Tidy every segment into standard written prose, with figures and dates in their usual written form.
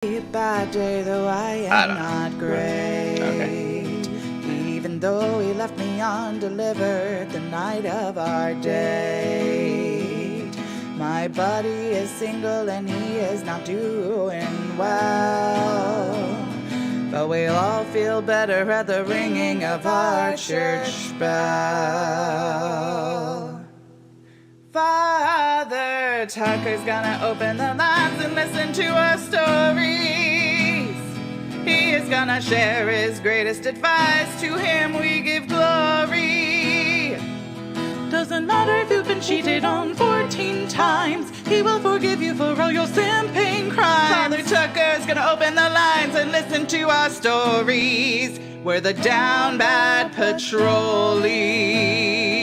A bad day, though I am not great. Okay. Even though he left me undelivered the night of our date. My buddy is single and he is not doing well. But we'll all feel better at the ringing of our church bell. Father Tucker's gonna open the lines and listen to our stories. He is gonna share his greatest advice. To him we give glory. Doesn't matter if you've been cheated on 14 times. He will forgive you for all your simping crimes. Father Tucker's gonna open the lines and listen to our stories. We're the down bad patrollees.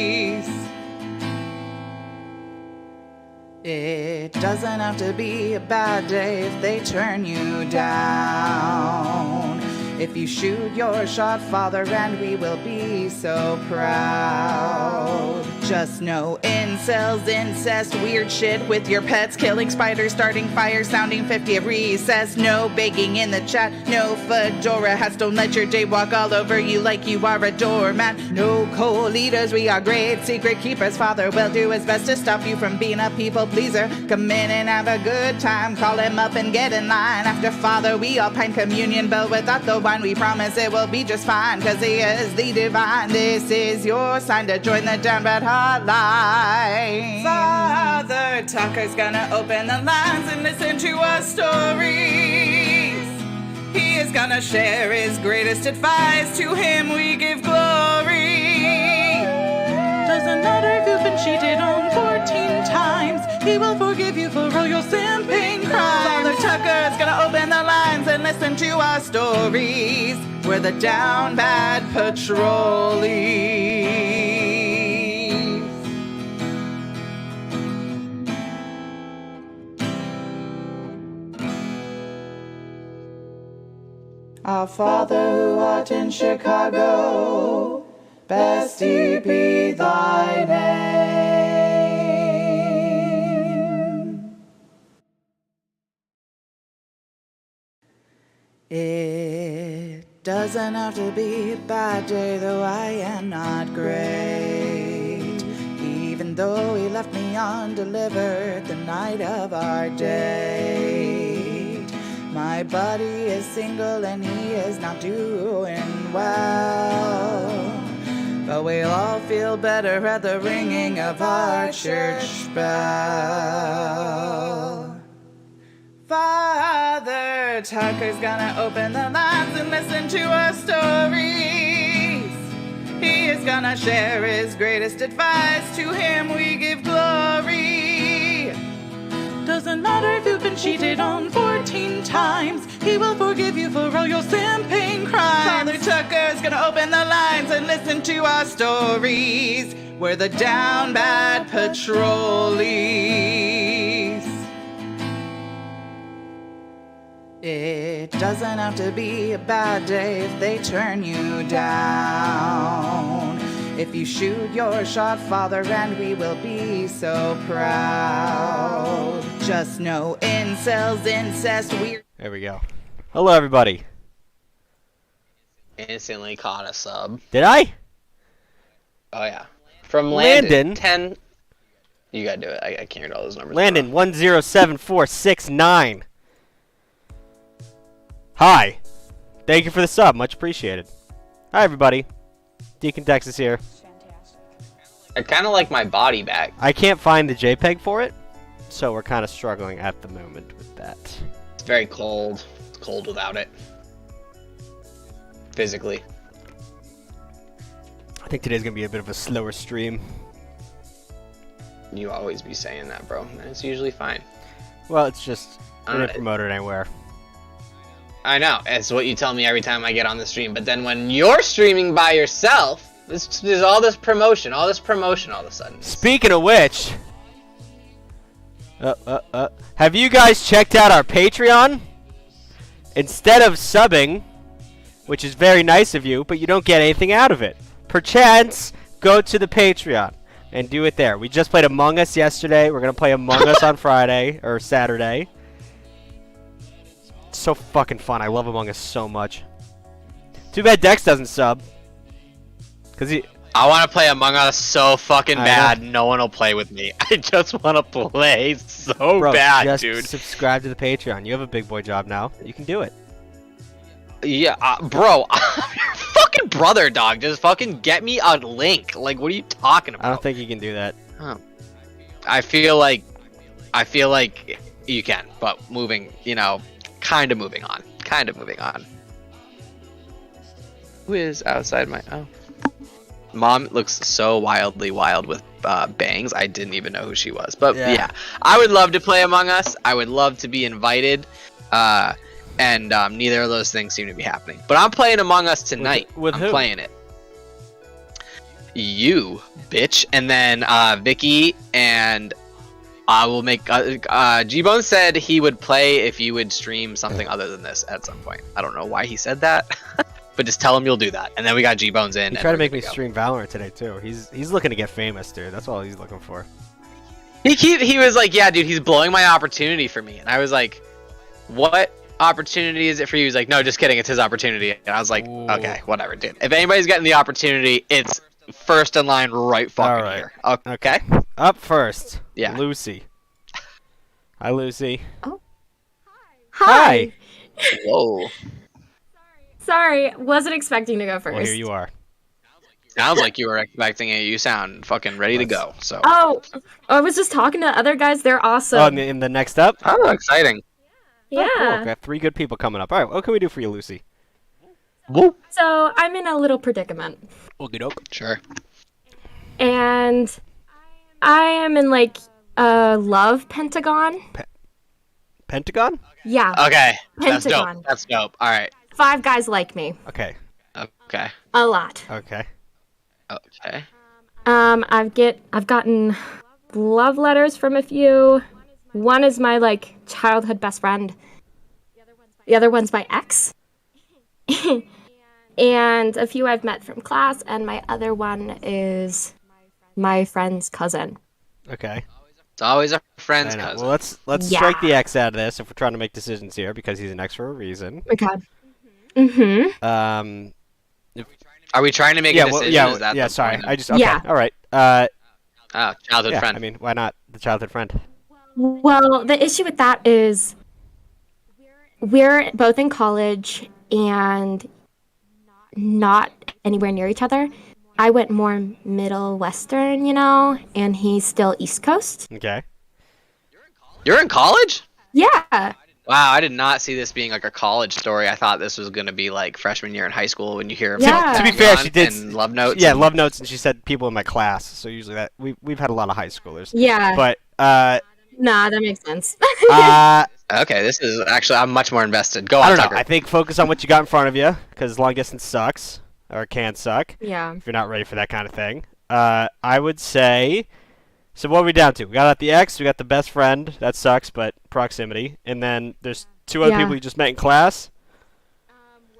It doesn't have to be a bad day if they turn you down. If you shoot your shot, Father, and we will be so proud. Just no incels, incest, weird shit with your pets, killing spiders, starting fires, sounding 50 at recess. No begging in the chat, no fedora hats, don't let your day walk all over you like you are a doormat. No co-leaders, we are great secret keepers. Father will do his best to stop you from being a people pleaser. Come in and have a good time, call him up and get in line. After Father, we all pine communion, but without the wine, we promise it will be just fine, cause he is the divine. This is your sign to join the Down Bad Hotline. Father Tucker's gonna open the lines and listen to our stories. He is gonna share his greatest advice. To him we give glory. Doesn't matter if you've been cheated on 14 times. He will forgive you for all your simping crimes. Father Tucker's gonna open the lines and listen to our stories. We're the Down Bad Patrollees. Our Father who art in Chicago, bestie be thy name. It doesn't have to be a bad day, though I am not great. Even though he left me undelivered the night of our date. My buddy is single and he is not doing well. But we'll all feel better at the ringing of our church bell. Father Tucker's gonna open the lines and listen to our stories. He is gonna share his greatest advice. To him we give glory. Doesn't matter if you've been cheated on 14 times. He will forgive you for all your simping crimes. Father Tucker's gonna open the lines and listen to our stories. We're the Down Bad Patrollees. It doesn't have to be a bad day if they turn you down. If you shoot your shot, Father, and we will be so proud. Just no incels, incest, weird. There we go. Hello, everybody. Instantly caught a sub. Did I? Oh yeah. From Landon. 10. You gotta do it. I can't read all those numbers. Landon 107469. Hi. Thank you for the sub. Much appreciated. Hi, everybody. Deacon Texas here. I kind of like my body back. I can't find the JPEG for it, so we're kind of struggling at the moment with that. It's very cold. It's cold without it. Physically. I think today's going to be a bit of a slower stream. You always be saying that, bro. It's usually fine. Well, it's just, I didn't promote it anywhere. I know. It's what you tell me every time I get on the stream. But then when you're streaming by yourself, there's all this promotion all of a sudden. Speaking of which, have you guys checked out our Patreon? Instead of subbing, which is very nice of you, but you don't get anything out of it. Perchance, go to the Patreon and do it there. We just played Among Us yesterday. We're going to play Among Us on Friday or Saturday. It's so fucking fun. I love Among Us so much. Too bad Dex doesn't sub. Cause he. I want to play Among Us so fucking I bad. No one will play with me. I just want to play so Bro, bad, just dude. subscribe to the Patreon. You have a big boy job now. You can do it. Yeah, bro, I'm your fucking brother, dog. Just fucking get me a link. Like, what are you talking about? I don't think you can do that. Huh. I feel like you can, but moving, kind of moving on. Who is outside my? Oh, Mom looks so wildly wild with bangs. I didn't even know who she was, but yeah, I would love to play Among Us. I would love to be invited. And neither of those things seem to be happening. But I'm playing Among Us tonight. With I'm who? playing it. You, bitch. And then Vicky, and I will make... G-Bone said he would play if you would stream something other than this at some point. I don't know why he said that. But just tell him you'll do that. And then we got G-Bones in. He tried to make me stream Valorant today, too. He's looking to get famous, dude. That's all he's looking for. He was like, yeah, dude, he's blowing my opportunity for me. And I was like, what opportunity is it for you? He's like, no, just kidding, it's his opportunity. And I was like, Ooh. okay, whatever, dude. If anybody's getting the opportunity, it's first in line right fucking Alright. here. Okay? Up first. Yeah. Lucy. Hi, Lucy. Oh. Hi. Whoa. Sorry, wasn't expecting to go first. Well, here you are. Sounds like you were expecting it. You sound fucking ready to go. So. Oh, I was just talking to other guys. They're awesome. Oh, in the next up? Oh, exciting. Yeah. Oh, cool. Got 3 good people coming up. All right, what can we do for you, Lucy? So I'm in a little predicament, Okie doke. Sure. and I am in like a love pentagon. Pentagon? Yeah. Okay. That's Pentagon. dope. That's dope. All right. 5 guys like me. Okay. Okay. A lot. Okay. Okay. I've gotten love letters from a few. One is my like childhood best friend. The other one's my ex. And a few I've met from class, and my other one is my friend's cousin. Okay. It's always a friend's I know. cousin. Well, let's Yeah. strike the X out of this if we're trying to make decisions here because he's an X for a reason. Oh my god. Mm-hmm. Are we trying to make a decision? Is that the sorry. point? I just okay. Yeah. All right. Oh, childhood Yeah, friend. I mean, why not the childhood friend? Well, the issue with that is we're both in college and not anywhere near each other. I went more middle western, and he's still East Coast. Okay. You're in college? Yeah. Wow, I did not see this being like a college story. I thought this was going to be like freshman year in high school when you hear about Yeah. To be fair, Pentagon she did. and love notes. Yeah, and- love notes, and she said people in my class. So usually that we've had a lot of high schoolers. Yeah. But Nah, that makes sense. Okay, this is actually I'm much more invested. Go I on, don't know. Tucker. I think focus on what you got in front of you because long distance sucks or can suck Yeah. if you're not ready for that kind of thing. I would say. So what are we down to? We got the X. We got the best friend. That sucks, but proximity. And then there's 2 other Yeah. people you just met in class.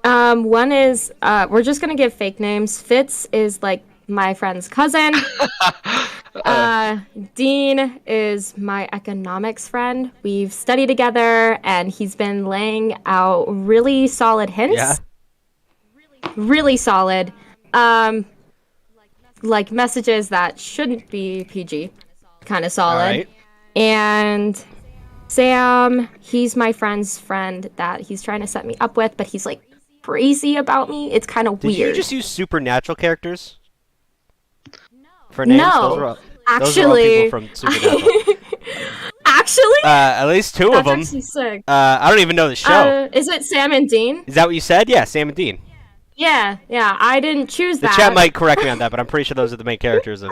One is we're just gonna give fake names. Fitz is like my friend's cousin. Dean is my economics friend. We've studied together, and he's been laying out really solid hints. Yeah. Really solid. Like messages that shouldn't be PG. Kind of solid. All right. And Sam, he's my friend's friend that he's trying to set me up with, but he's like crazy about me. It's kind of Did weird. you just use supernatural characters for names? No. Those are all Actually, people from Supernatural. actually, At least 2 of that's them. actually sick. I don't even know the show. Is it Sam and Dean? Is that what you said? Yeah, Sam and Dean. Yeah. I didn't choose The that. chat might correct me on that, but I'm pretty sure those are the main characters of.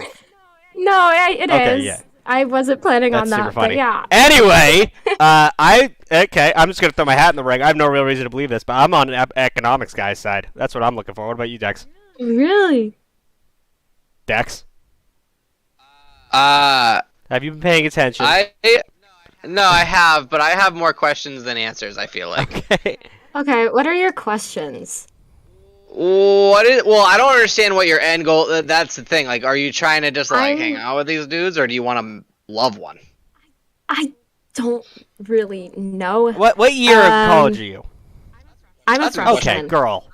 No, it is. Okay, yeah. I wasn't planning That's on that, super funny. but yeah. Anyway, I'm just gonna throw my hat in the ring. I have no real reason to believe this, but I'm on economics guy's side. That's what I'm looking for. What about you, Dex? Really? Dex, Uh, have you been paying attention? No, I have, but I have more questions than answers. I feel like. Okay. Okay, what are your questions? Well, I don't understand what your end goal. That's the thing. Like, are you trying to just like I'm- hang out with these dudes, or do you want to love one? I don't really know. What year of college are you? I'm a That's a freshman. Okay, girl.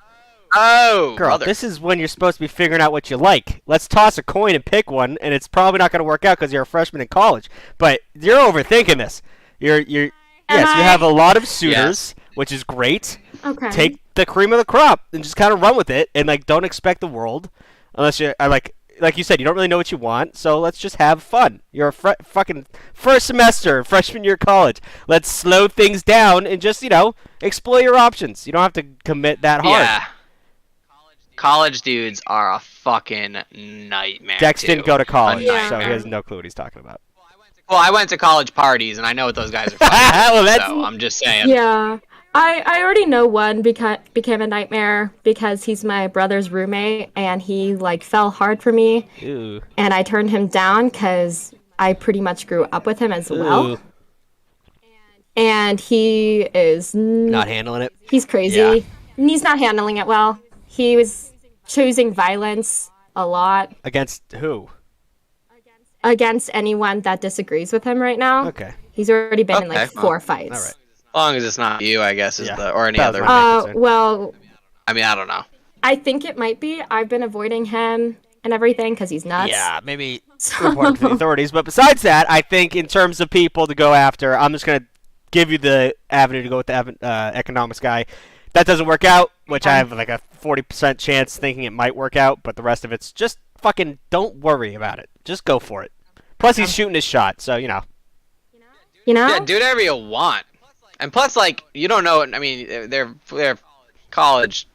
Oh, Girl, brother. this is when you're supposed to be figuring out what you like. Let's toss a coin and pick one, and it's probably not going to work out because you're a freshman in college. But you're overthinking this. Yes, you have a lot of suitors, which is great. Okay. Take the cream of the crop and just kind of run with it, and like don't expect the world, unless you're like you said, you don't really know what you want. So let's just have fun. You're a fucking first semester, freshman year of college. Let's slow things down and just explore your options. You don't have to commit that hard. Yeah. College dudes are a fucking nightmare. Dex too. didn't go to college, Yeah. so he has no clue what he's talking about. Well, I went to college parties, and I know what those guys are fucking Well, that's so I'm just saying. Yeah. I already know one became a nightmare because he's my brother's roommate and he like fell hard for me Ooh. and I turned him down because I pretty much grew up with him as well. Ooh. And he is Not handling it. he's crazy. Yeah. And he's not handling it well. He was choosing violence a lot Against who? against anyone that disagrees with him right now. Okay. He's already been in like Okay, 4 fights. All right. As long as it's not you, I guess, or any That was other. my main concern. Well, I mean, I don't know. I think it might be. I've been avoiding him and everything because he's nuts. Yeah, maybe So- report to the authorities. But besides that, I think in terms of people to go after, I'm just gonna give you the avenue to go with the economics guy. That doesn't work out, which I have like a 40% chance thinking it might work out, but the rest of it's just fucking don't worry about it. Just go for it. Plus, he's shooting his shot, so You know? Yeah, do whatever you want. And plus, like, you don't know. I mean, they're college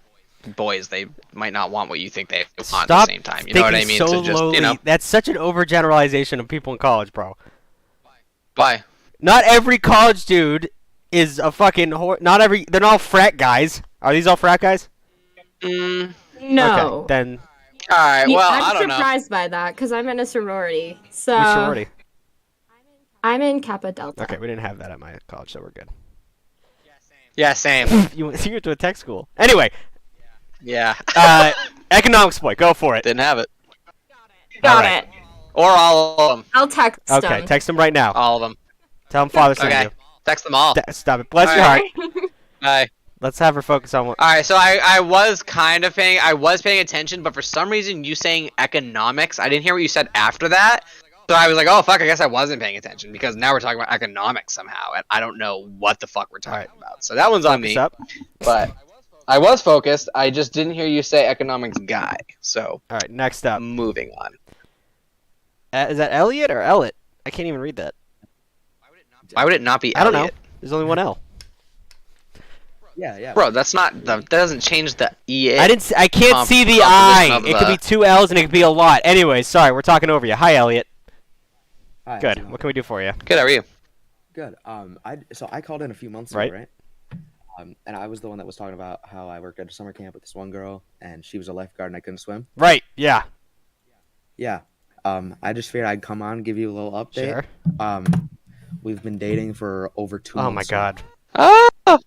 boys. They might not want what you think they want at the same time. You know what I mean? So So just, lowly. That's such an overgeneralization of people in college, bro. Why? Not every college dude is a fucking not every. They're not all frat guys. Are these all frat guys? Mm, No. Okay, then all right. Yeah, Well, I'm I don't know. surprised by that because I'm in a sorority. So which sorority? I'm in Kappa Delta. Okay, we didn't have that at my college, so we're good. Yeah, same. You went to a tech school. Anyway, Yeah. economics boy, go for it. Didn't have it. Got Alright. it. Or all of them. I'll text Okay, him. text him right now. All of them. Tell him father sent Okay. you. Text them all. Stop it. Bless your heart. Bye. Let's have her focus on what. All right, so I was paying attention, but for some reason you saying economics, I didn't hear what you said after that. So I was like, oh fuck, I guess I wasn't paying attention because now we're talking about economics somehow, and I don't know what the fuck we're talking about. So that one's on me. Up. But I was focused. I just didn't hear you say economics guy. So All right, next up. moving on. Is that Elliot or Elliot? I can't even read that. Why would it not be I don't know. Elliot? There's only one L. Yeah. Bro, that doesn't change the EA. I can't see the composition I. of It could the- be 2 L's and it could be a lot. Anyways, sorry, we're talking over you. Hi, Elliot. Hi, how's it Good. going? What can we do for you? Good, how are you? Good. I called in a few months Right. ago, right? And I was the one that was talking about how I worked at a summer camp with this one girl, and she was a lifeguard and I couldn't swim. Right. Yeah. Yeah. I just figured I'd come on, give you a little update. Sure. We've been dating for over 2 Oh months. my now. God. Oh!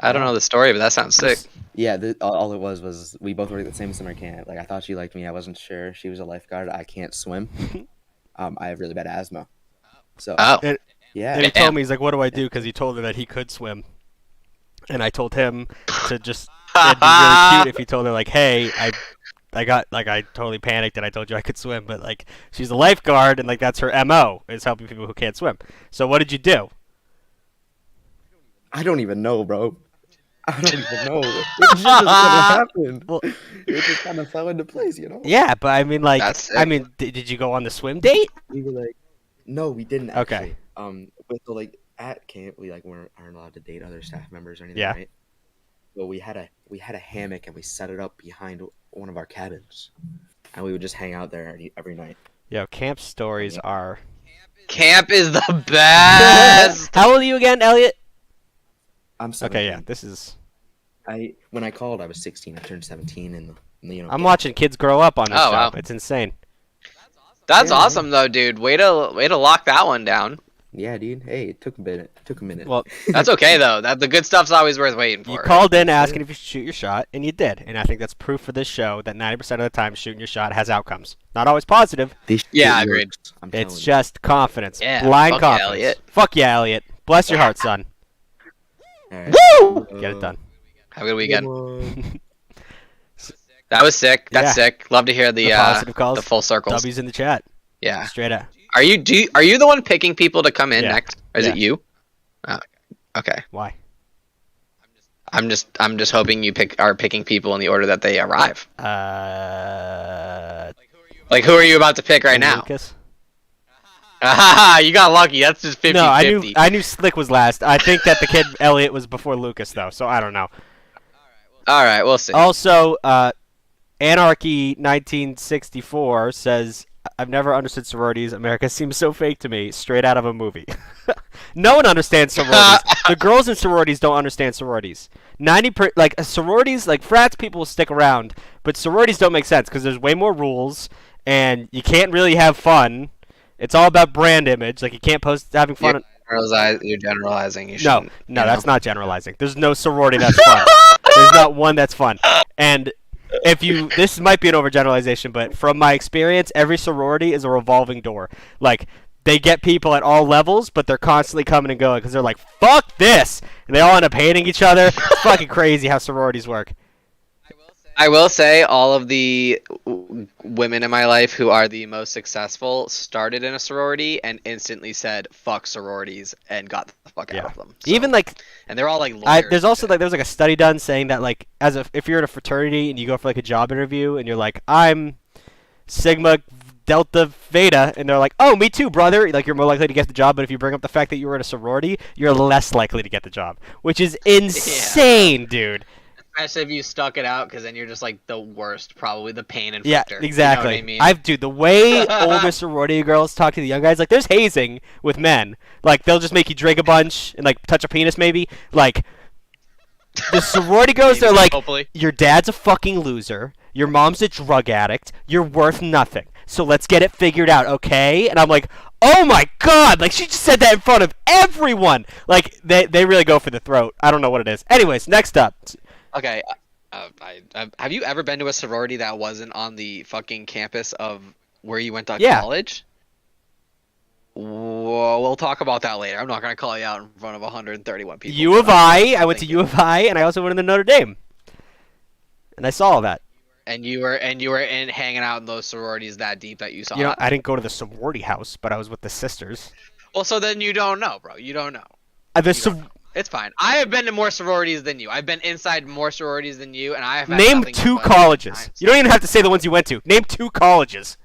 I don't know the story, but that sounds sick. Yeah. All it was we both worked at the same summer camp. Like I thought she liked me. I wasn't sure. She was a lifeguard. I can't swim. I have really bad asthma. So Oh. yeah. And he Damn. told me, he's like, what do I do? Because he told her that he could swim. And I told him to just, it'd be really cute if he told her, like, hey, I totally panicked and I told you I could swim, but, like, she's a lifeguard and, like, that's her MO, is helping people who can't swim. So what did you do? I don't even know, bro. I don't even know. It just kind of happened. Well- It just kind of fell into place, you know? Yeah, but I mean, like, That's sick. I mean, did you go on the swim date? We were like, no, we didn't Okay. actually. With the like at camp, we like aren't allowed to date other staff members or anything, Yeah. right? But we had a hammock and we set it up behind one of our cabins, and we would just hang out there every night. Yo, camp stories are... Camp is the best! How old are you again, Elliot? I'm 17. Okay, yeah, this is... When I called, I was 16. I turned 17, and I'm watching kids grow up on this Oh, show. wow. It's insane. That's Yeah. awesome, though, dude. Way to lock that one down. Yeah, dude. Hey, it took a minute. Well, That's okay though. The good stuff's always worth waiting for. you called in That's asking if you should shoot your shot, and you did. And I think that's proof for this show that 90% of the time shooting your shot has outcomes. Not always positive. This Yeah, shit I agreed. works, I'm telling It's you. just confidence. Yeah, Blind fuck yeah, confidence. Elliot. Fuck yeah, Elliot. Bless your heart, son. All right. Woo! Get it done. Have a good weekend. Come on. That was sick. That's Yeah. sick. Love to hear The positive calls. the full circles. W's in the chat. Yeah. Straight up. Are you the one picking people to come in Yeah. next? Or is Yeah. it you? Oh, okay. Why? I'm just hoping you are picking people in the order that they arrive. Like who are you about to pick right now? Lucas? Ah, you got lucky. That's just 50-50. No, I knew Slick was last. I think that the kid Elliot was before Lucas though, so I don't know. All right, we'll see. Also, Anarchy 1964 says, "I've never understood sororities. America seems so fake to me. Straight out of a movie." No one understands sororities. The girls in sororities don't understand sororities. Sororities, like frats, people will stick around, but sororities don't make sense because there's way more rules, and you can't really have fun. It's all about brand image. Like you can't post having fun. You're generalizing. You No, shouldn't, no, you that's know? not generalizing. There's no sorority that's fun. There's not one that's fun. And this might be an overgeneralization, but from my experience, every sorority is a revolving door. Like, they get people at all levels, but they're constantly coming and going because they're like, fuck this! And they all end up hating each other. It's fucking crazy how sororities work. I will say all of the women in my life who are the most successful started in a sorority and instantly said fuck sororities and got the fuck out of them. So, Even like, and they're all like lawyers. there's also like, there's like a study done saying that like, if you're in a fraternity and you go for like a job interview and you're like, I'm Sigma Delta Theta, and they're like, oh, me too, brother. Like, you're more likely to get the job, but if you bring up the fact that you were in a sorority, you're less likely to get the job, which is insane, dude. Especially if you stuck it out, because then you're just like the worst, probably the pain inflictor. Yeah, exactly. You know what I mean? Dude, the way older sorority girls talk to the young guys, like, there's hazing with men. Like, they'll just make you drink a bunch and like touch a penis, maybe. Like, the sorority girls, they're like, hopefully. Your dad's a fucking loser. Your mom's a drug addict. You're worth nothing. So let's get it figured out, okay? And I'm like, oh my god! Like, she just said that in front of everyone! Like, they really go for the throat. I don't know what it is. Anyways, next up. Okay, have you ever been to a sorority that wasn't on the fucking campus of where you went to college? Well, we'll talk about that later. I'm not gonna call you out in front of 131 people. U of I went to U of I, and I also went to Notre Dame. And I saw all that. And you were in hanging out in those sororities that deep that you saw. You know, it? I didn't go to the sorority house, but I was with the sisters. Well, so then you don't know, bro. You don't know. It's fine. I have been to more sororities than you. I've been inside more sororities than you, and I have had Name nothing 2 but colleges. times. You don't even have to say the ones you went to. Name 2 colleges.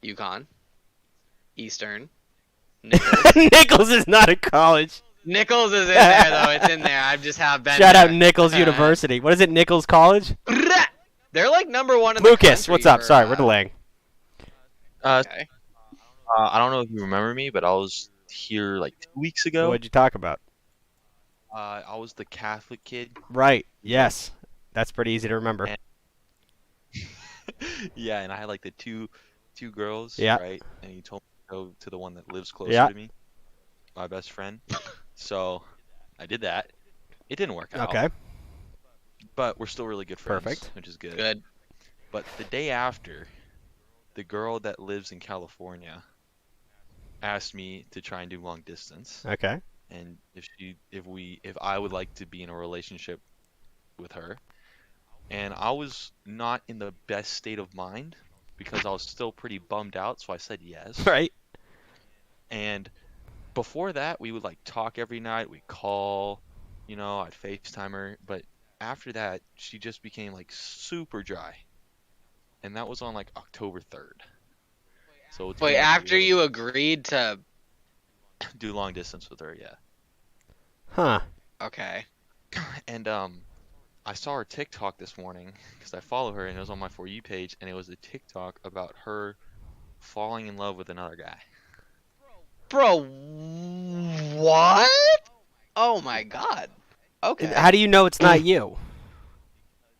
UConn, Eastern, Nichols is not a college. Nichols is in there though. It's in there. I just have been. Shout out there. Nichols University. What is it, Nichols College? They're like number 1 in the Lucas, country what's up? for, Sorry, we're delaying. Okay. I don't know if you remember me, but I was here like 2 weeks ago. What'd you talk about? I was the Catholic kid. Right. Yes. That's pretty easy to remember. And- Yeah, and I had like the two girls, Yeah. right? And he told me to go to the one that lives closer Yeah. to me, my best friend. So I did that. It didn't work out. Okay. But we're still really good friends, Perfect. which is good. Good. But the day after, the girl that lives in California asked me to try and do long distance, Okay. and if I would like to be in a relationship with her. And I was not in the best state of mind because I was still pretty bummed out, so I said yes. Right. And before that, we would like talk every night, we'd call, I'd FaceTime her, but after that, she just became like super dry. And that was on like October 3rd. So it's Wait, been, like, after really you agreed to. do long distance with her, yeah. Huh. Okay. And I saw her TikTok this morning because I follow her and it was on my For You page, and it was a TikTok about her falling in love with another guy. Bro, what? Oh my god. Okay. How do you know it's not you?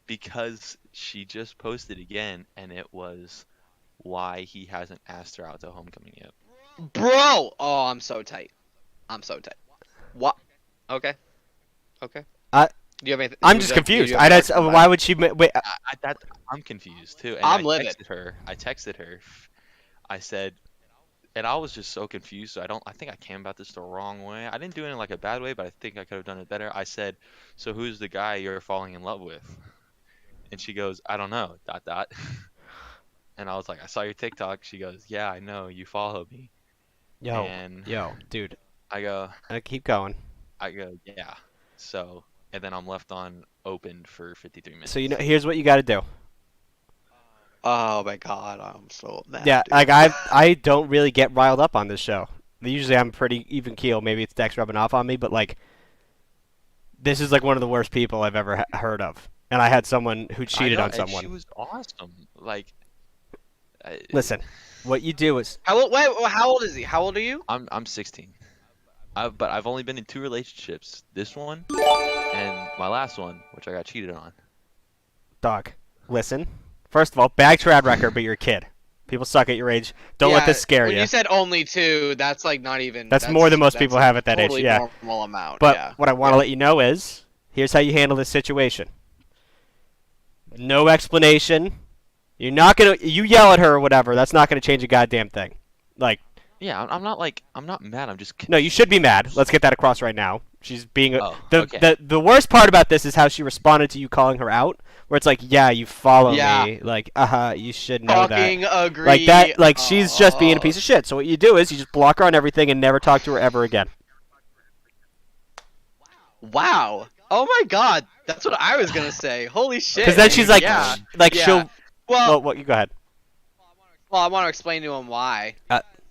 Because she just posted again, and it was why he hasn't asked her out to homecoming yet. Bro! Oh, I'm so tight. I'm so tight. What? Okay. Okay. I- Do you have anything? I'm just confused. you have more to Why would she? Wait. I'm confused too. And I'm I livid. texted her. I said, and I was just so confused. So I think I came about this the wrong way. I didn't do it in like a bad way, but I think I could have done it better. I said, so who's the guy you're falling in love with? And she goes, I don't know. ... And I was like, I saw your TikTok. She goes, yeah, I know. You follow me. And Yo, dude. I go, Keep going. yeah. So, and then I'm left on open for 53 minutes. So here's what you got to do. Oh my god, I'm so mad. Yeah, dude. like I don't really get riled up on this show. Usually I'm pretty even keel. Maybe it's Dex rubbing off on me, but like, this is like one of the worst people I've ever heard of. And I had someone who cheated on someone. She was awesome. Like, Listen, what you do is How old is he? How old are you? I'm 16. But I've only been in 2 relationships. This one and my last one, which I got cheated on. dog. Listen, first of all, bag trad record, but you're a kid. People suck at your age. Don't let this scare when you. you said only 2, that's like not even. That's more than most people have at that age. totally Yeah. normal amount. But yeah. what I want to let you know is, here's how you handle this situation. No explanation. You're not gonna. You yell at her or whatever. That's not gonna change a goddamn thing. Like, Yeah, I'm not mad. I'm just no, you should be mad. Let's get that across right now. She's being okay. the worst part about this is how she responded to you calling her out. Where it's like, yeah, you follow Yeah. me. Like, you should know Fucking that. agree. Like that. Like she's just being a piece of shit. So what you do is you just block her on everything and never talk to her ever again. Wow. Oh my god. That's what I was gonna say. Holy shit. Because then she's like, yeah. like Yeah. she'll. Well, Well, you go ahead. well, I want to explain to him why.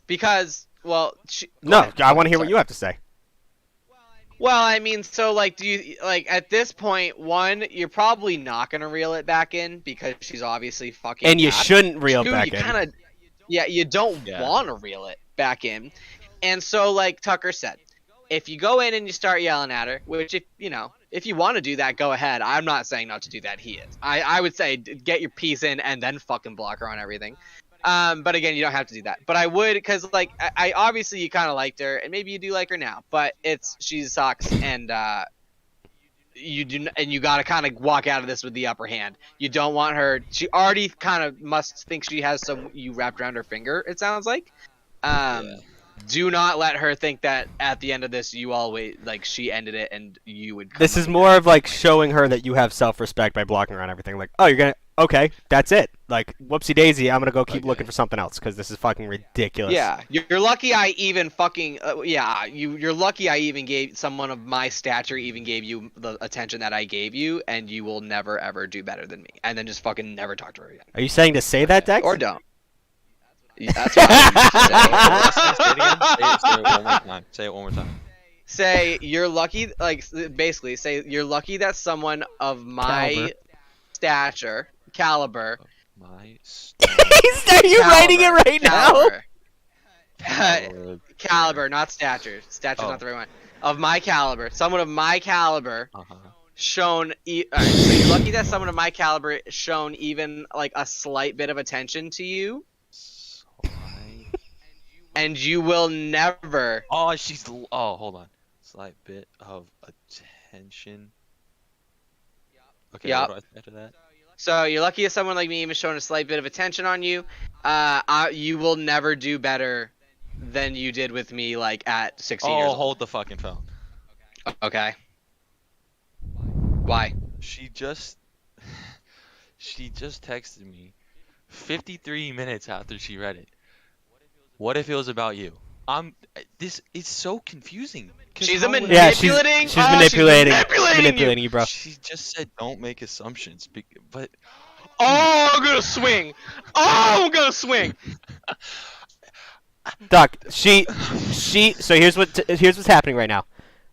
Because, well, No, I want to hear what you have to say. Well, I mean, so like, do you like at this point? One, you're probably not gonna reel it back in because she's obviously fucking. And you bad. shouldn't reel Two, back you in. kind of, yeah, you don't Yeah. want to reel it back in. And so, like Tucker said, if you go in and you start yelling at her, which if you want to do that, go ahead. I'm not saying not to do that. He is. I would say get your piece in and then fucking block her on everything. But again, you don't have to do that. But I would, because like I obviously you kind of liked her, and maybe you do like her now. But she sucks, and you gotta kind of walk out of this with the upper hand. You don't want her. She already kind of must think she has some you wrapped around her finger. It sounds like. Do not let her think that at the end of this you always like she ended it and you would. This is more of like showing her that you have self-respect by blocking her on everything. Like, oh, you're gonna. Okay, that's it. Like, whoopsie daisy, I'm gonna go keep looking for something else because this is fucking ridiculous. Yeah, you're lucky I even fucking you're lucky I even gave someone of my stature even gave you the attention that I gave you, and you will never ever do better than me. And then just fucking never talk to her again. Are you saying to say that, Dex? Or don't. That's what I Say it one more time. Say it one more time. say you're lucky. Like basically, say you're lucky that someone of my caliber. My Are you writing it right now? Caliber, not stature. Stature's not the right one. Of my caliber, someone of my caliber, shown. Alright, so you're lucky that someone of my caliber shown even like a slight bit of attention to you, and you will never. Oh, hold on. Slight bit of attention. Okay, Yep. what do I say after that? So you're lucky that someone like me even shown a slight bit of attention on you. You will never do better than you did with me, like at 16 years Oh, old. hold the fucking phone. Okay. Why? She just texted me 53 minutes after she read it. What if it was about you? This is so confusing. She's manipulating. Yeah, she's manipulating you, bro. She just said don't make assumptions, but Oh, I'm gonna swing. Oh, I'm gonna swing. Doc, so here's what's happening right now.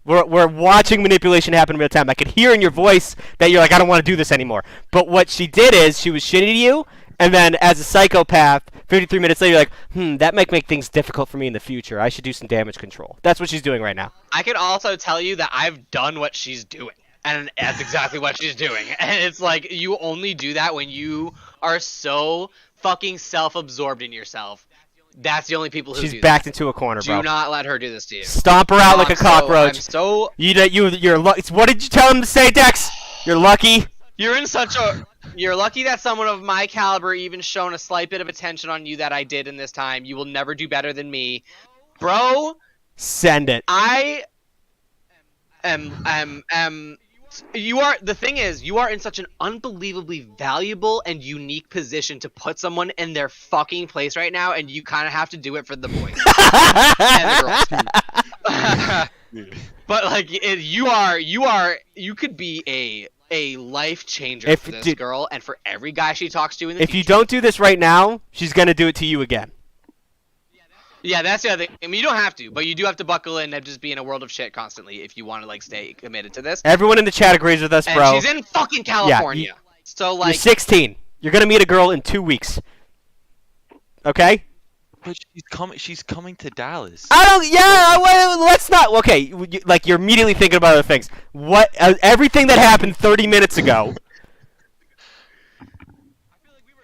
We're watching manipulation happen in real time. I could hear in your voice that you're like, I don't want to do this anymore. But what she did is she was shitty to you, and then as a psychopath, 53 minutes later, you're like, that might make things difficult for me in the future. I should do some damage control. That's what she's doing right now. I can also tell you that I've done what she's doing, and that's exactly what she's doing. And it's like you only do that when you are so fucking self-absorbed in yourself That's the only people who She's do backed that. into a corner, bro. Do not let her do this to you. Stomp her out like a cockroach. I'm so. You're what did you tell him to say, Dex? You're lucky. You're in such a. You're lucky that someone of my caliber even shown a slight bit of attention on you that I did in this time. You will never do better than me, bro. Send it. I am. You are. The thing is, you are in such an unbelievably valuable and unique position to put someone in their fucking place right now, and you kind of have to do it for the boys and the girls. But like, you could be a life changer for this girl and for every guy she talks to in the future. If you don't do this right now, she's gonna do it to you again. Yeah, that's the other thing. I mean, you don't have to, but you do have to buckle in and just be in a world of shit constantly if you want to like stay committed to this. Everyone in the chat agrees with us, bro. And she's in fucking California. Yeah, so like, you're 16. You're gonna meet a girl in 2 weeks. Okay? But she's coming to Dallas. I don't. Yeah. Let's not. Okay. Like you're immediately thinking about other things. What? Everything that happened 30 minutes ago.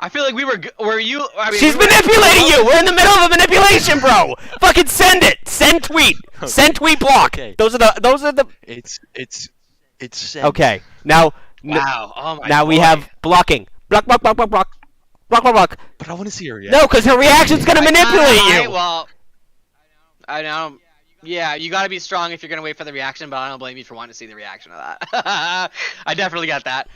I feel like were you? I mean, She's manipulating you. We're in the middle of a manipulation, bro. Fucking send it. Send tweet. Send tweet block. Okay. Those are the. It's sent. Okay. Now. Wow. Oh my. Now we have blocking. Block. Block. Block. Block. Block. Block. Block. Block. But I want to see her. No, because her reaction's gonna manipulate you. Well, I know. Yeah, you gotta be strong if you're gonna wait for the reaction, but I don't blame you for wanting to see the reaction of that. I definitely got that.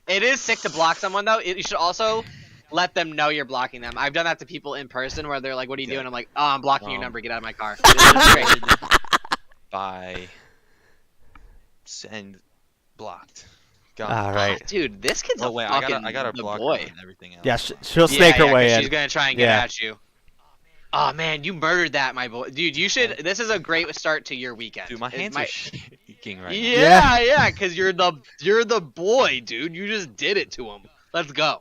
It is sick to block someone though. You should also let them know you're blocking them. I've done that to people in person where they're like, "What are you doing?" I'm like, "Oh, I'm blocking your number. Get out of my car." By send blocked. Got All right, dude, this kid's a wait, fucking I gotta block her boy. and everything else. Yeah, she'll snake her way in. She's gonna try and get at you. Oh man, you murdered that, my boy. Dude, you should. This is a great start to your weekend. Dude, my hands are shaking right now. Yeah, because you're the boy, dude. You just did it to him. Let's go.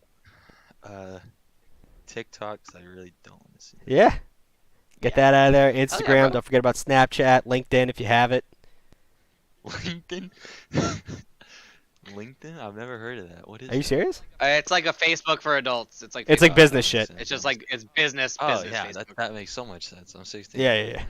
TikToks, I really don't want to see. Yeah. Get that out of there. Instagram. bro. Don't forget about Snapchat, LinkedIn if you have it. LinkedIn? LinkedIn? I've never heard of that. What is Are you serious? It's like a Facebook for adults. It's like business shit. It's just like it's business. Oh business yeah, Facebook. that makes so much sense. I'm 16. Yeah.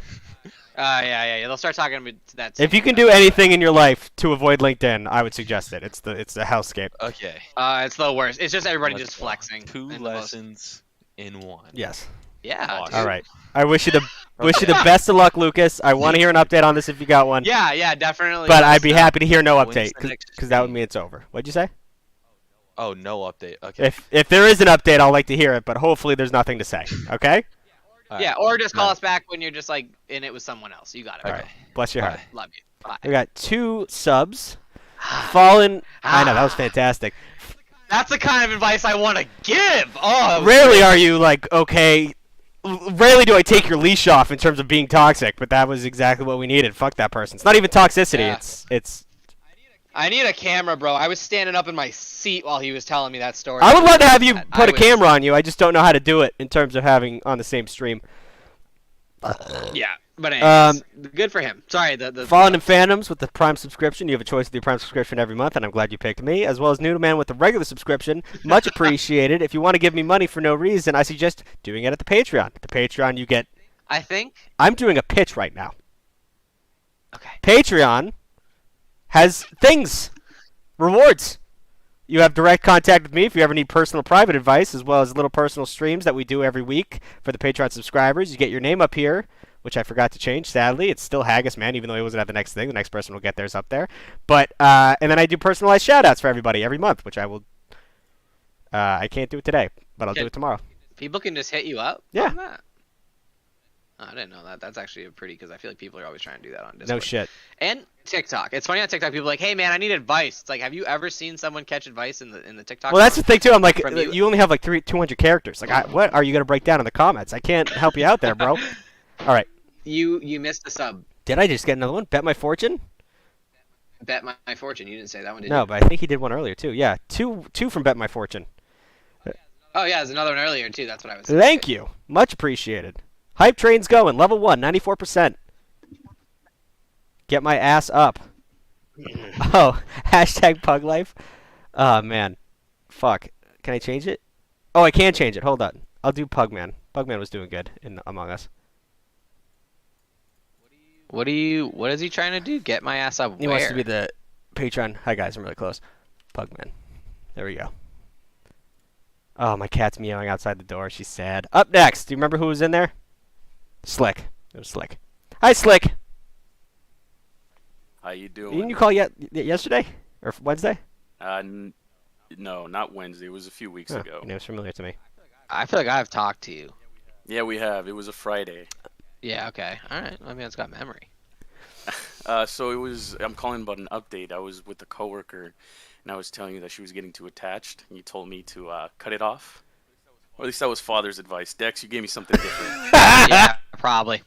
Yeah. They'll start talking to that. If you can do anything in your life to avoid LinkedIn, I would suggest it. It's the hellscape. Okay. It's the worst. It's just everybody Let's just go. flexing. 2 in the most- lessons in 1. Yes. Yeah. Awesome. Dude. All right. I wish you the best of luck, Lucas. I want to hear an update on this if you got one. Yeah, definitely. But I'd be happy to hear no When's update the next because that would stream? mean it's over. What'd you say? Oh, no update. Okay. If there is an update, I'll like to hear it. But hopefully there's nothing to say. Okay. All Yeah, right. or just call No. us back when you're just like in it with someone else. You got it. All bro. right. Bless your heart. Love you. Bye. We got 2 subs. Fallen. I know that was fantastic. That's the kind of advice I want to give. Oh. Rarely are you like okay. Rarely do I take your leash off in terms of being toxic, but that was exactly what we needed. Fuck that person. It's not even toxicity. Yeah. It's. I need a camera, bro. I was standing up in my seat while he was telling me that story. I would love to have you I put a was- camera on you. I just don't know how to do it in terms of having on the same stream. Yeah, but anyways, good for him. Sorry, the Fallen in Phantoms with the Prime subscription. You have a choice with your Prime subscription every month, and I'm glad you picked me, as well as Noodle Man with the regular subscription. Much appreciated. If you want to give me money for no reason, I suggest doing it at the Patreon. At the Patreon, you get. I think. I'm doing a pitch right now. Okay. Patreon has things, rewards. You have direct contact with me if you ever need personal private advice, as well as little personal streams that we do every week for the Patreon subscribers. You get your name up here, which I forgot to change, sadly. It's still Haggis Man, even though he wasn't at the next thing. The next person will get theirs up there. But and then I do personalized shout-outs for everybody every month, which I will... I can't do it today, but I'll do it tomorrow. People can just hit you up. Yeah. On that. Oh, I didn't know that. That's actually a pretty, because I feel like people are always trying to do that on Discord. No shit. And TikTok. It's funny on TikTok. People are like, hey man, I need advice. It's like, have you ever seen someone catch advice in the TikTok? Well, that's the thing, too. I'm like, From you. you only have like 200 characters. Like, what are you going to break down in the comments? I can't help you out there, bro. All right. You missed the sub. Did I just get another one? Bet my fortune? Bet my fortune. You didn't say that one, did No, you? but I think he did one earlier, too. Yeah, two from Bet My Fortune. Oh yeah, there's another one earlier too. That's what I was saying. Thank you. Much appreciated. Hype train's going. Level 1, 94%. Get my ass up. Oh, hashtag pug life. Oh, man. Fuck. Can I change it? Oh, I can change it. Hold on. I'll do pug man. Bugman was doing good in Among Us. What is he trying to do? Get my ass up He where? wants to be the patron. Hi guys, I'm really close. Pugman. There we go. Oh, my cat's meowing outside the door. She's sad. Up next, do you remember who was in there? Slick. It was Slick. Hi, Slick. How you doing? Didn't you call yesterday or Wednesday? No, not Wednesday. It was a few weeks ago. Your name's familiar to me. I feel like I've talked to you. Yeah, we have. It was a Friday. Yeah, okay. All right. I mean, it's got memory. So it was. I'm calling about an update. I was with a coworker, and I was telling you that she was getting too attached, and you told me to cut it off. Or at least that was father's advice. Dex, you gave me something different. Yeah, probably.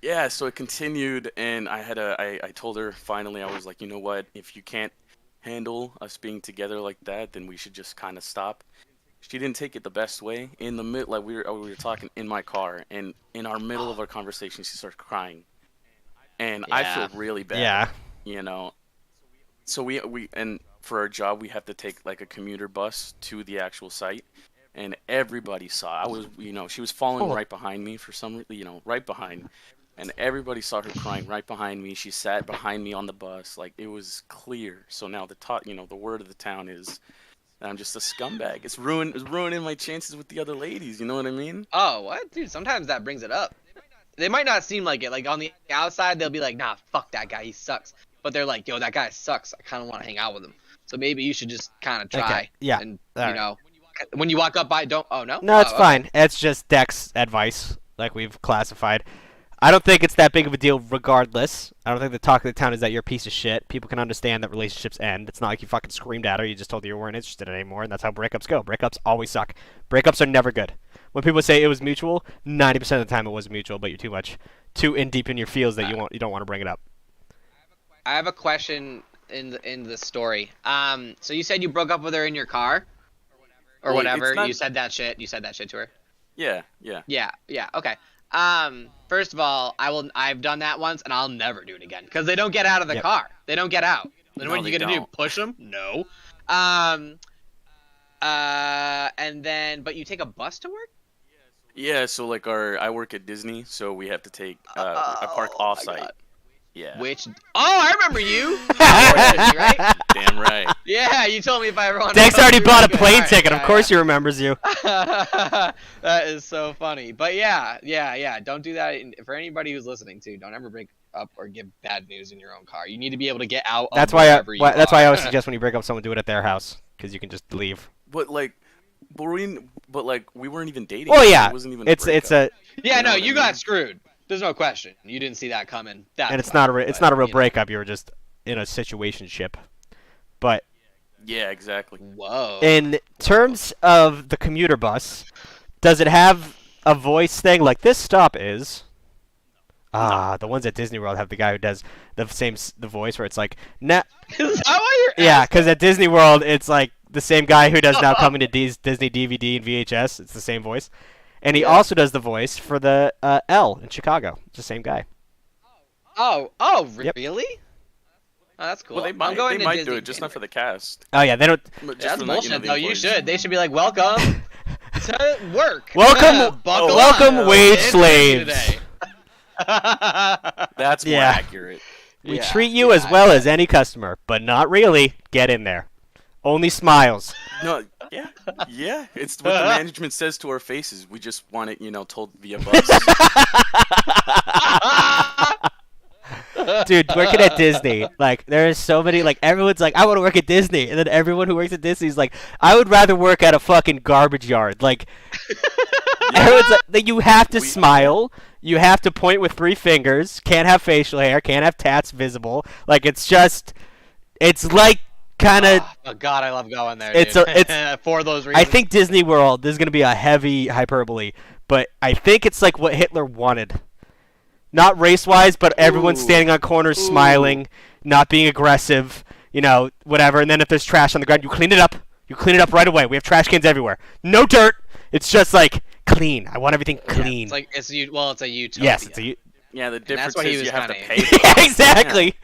Yeah. So it continued, and I told her finally. I was like, you know what? If you can't handle us being together like that, then we should just kind of stop. She didn't take it the best way. In the mid, like we were talking in my car, and in our middle of our conversation, she started crying, and I Yeah. feel really bad. Yeah. You know. So we and for our job, we have to take like a commuter bus to the actual site, and everybody saw. I was, she was following right behind me for some, right behind, and everybody saw her crying right behind me. She sat behind me on the bus, like it was clear. So now the word of the town is. I'm just a scumbag. It's ruining my chances with the other ladies. You know what I mean? Oh, what? Dude, sometimes that brings it up. They might not seem like it. Like, on the outside, they'll be like, nah, fuck that guy. He sucks. But they're like, yo, that guy sucks. I kind of want to hang out with him. So maybe you should just kind of try. Okay, yeah, And, all when you walk up by, don't... Oh, no? No, it's Oh, fine. It's just Dex advice, like we've classified. I don't think it's that big of a deal regardless. I don't think the talk of the town is that you're a piece of shit. People can understand that relationships end. It's not like you fucking screamed at her. You just told her you weren't interested anymore, and that's how breakups go. Breakups always suck. Breakups are never good. When people say it was mutual, 90% of the time it was mutual, but you're too in deep in your feels that you don't want to bring it up. I have a question in the story. So you said you broke up with her in your car? Or Well, whatever. it's not- You said that shit to her? Yeah. Yeah, okay. First of all, I've done that once, and I'll never do it again because they don't get out of the Yep. car. They don't get out. Then No, what are you they gonna do? don't. Push them? No. And then, but you take a bus to work? Yeah. So like I work at Disney, so we have to take I park Oh, my offsite. God. Yeah. Which? Oh, I remember you. Right? Damn right. Yeah, you told me if I ever want. Dex already bought a plane ticket. Of course he remembers you. That is so funny. But yeah. Don't do that. For anybody who's listening too, don't ever break up or give bad news in your own car. You need to be able to get out. That's of why wherever you that's why I are. always suggest when you break up with someone, do it at their house because you can just leave. But we weren't even dating. Well, yeah, It wasn't even it's a Yeah, You know no, what I you got mean? screwed. There's no question. You didn't see that coming. and it's not a real breakup. You were just in a situationship. But Yeah, exactly. Whoa. in terms of the commuter bus, does it have a voice thing like this stop is? The ones at Disney World have the guy who does the voice where it's like, nah. Is that why you're Yeah, asking? because at Disney World it's like the same guy who does now coming to Disney DVD and VHS. It's the same voice, and he also does the voice for the L in Chicago. It's the same guy. Oh, Yep. really? Oh, that's cool. Well, they I'm might going to do Disney it, just not for January. the cast. Oh yeah, they don't. But just That's for bullshit. the No, you employees. should. They should be like, welcome to work. Welcome, Buckle welcome, up. wage It's slaves. today. That's more Yeah. accurate. We Yeah, treat you as yeah, well I as any customer, but not really. Get in there. Only smiles. No, yeah. It's what the management says to our faces. We just want it, told via bus. Dude, working at Disney, like, there's so many, like, everyone's like, I want to work at Disney. And then everyone who works at Disney is like, I would rather work at a fucking garbage yard. Like, everyone's like, you have to smile. You have to point with 3 fingers. Can't have facial hair. Can't have tats visible. Like, it's like, kind of, Oh, God, I love going there, It's dude. it's- for those reasons. I think Disney World, this is going to be a heavy hyperbole, but I think it's like what Hitler wanted. Not race-wise, but everyone Ooh. standing on corners smiling, not being aggressive, whatever. And then if there's trash on the ground, you clean it up. You clean it up right away. We have trash cans everywhere. No dirt. It's just like clean. I want everything clean. It's like it's a utopia. Yes, it's a Yeah, the that's difference what he is was you have to kinda pay. aiming for it. exactly.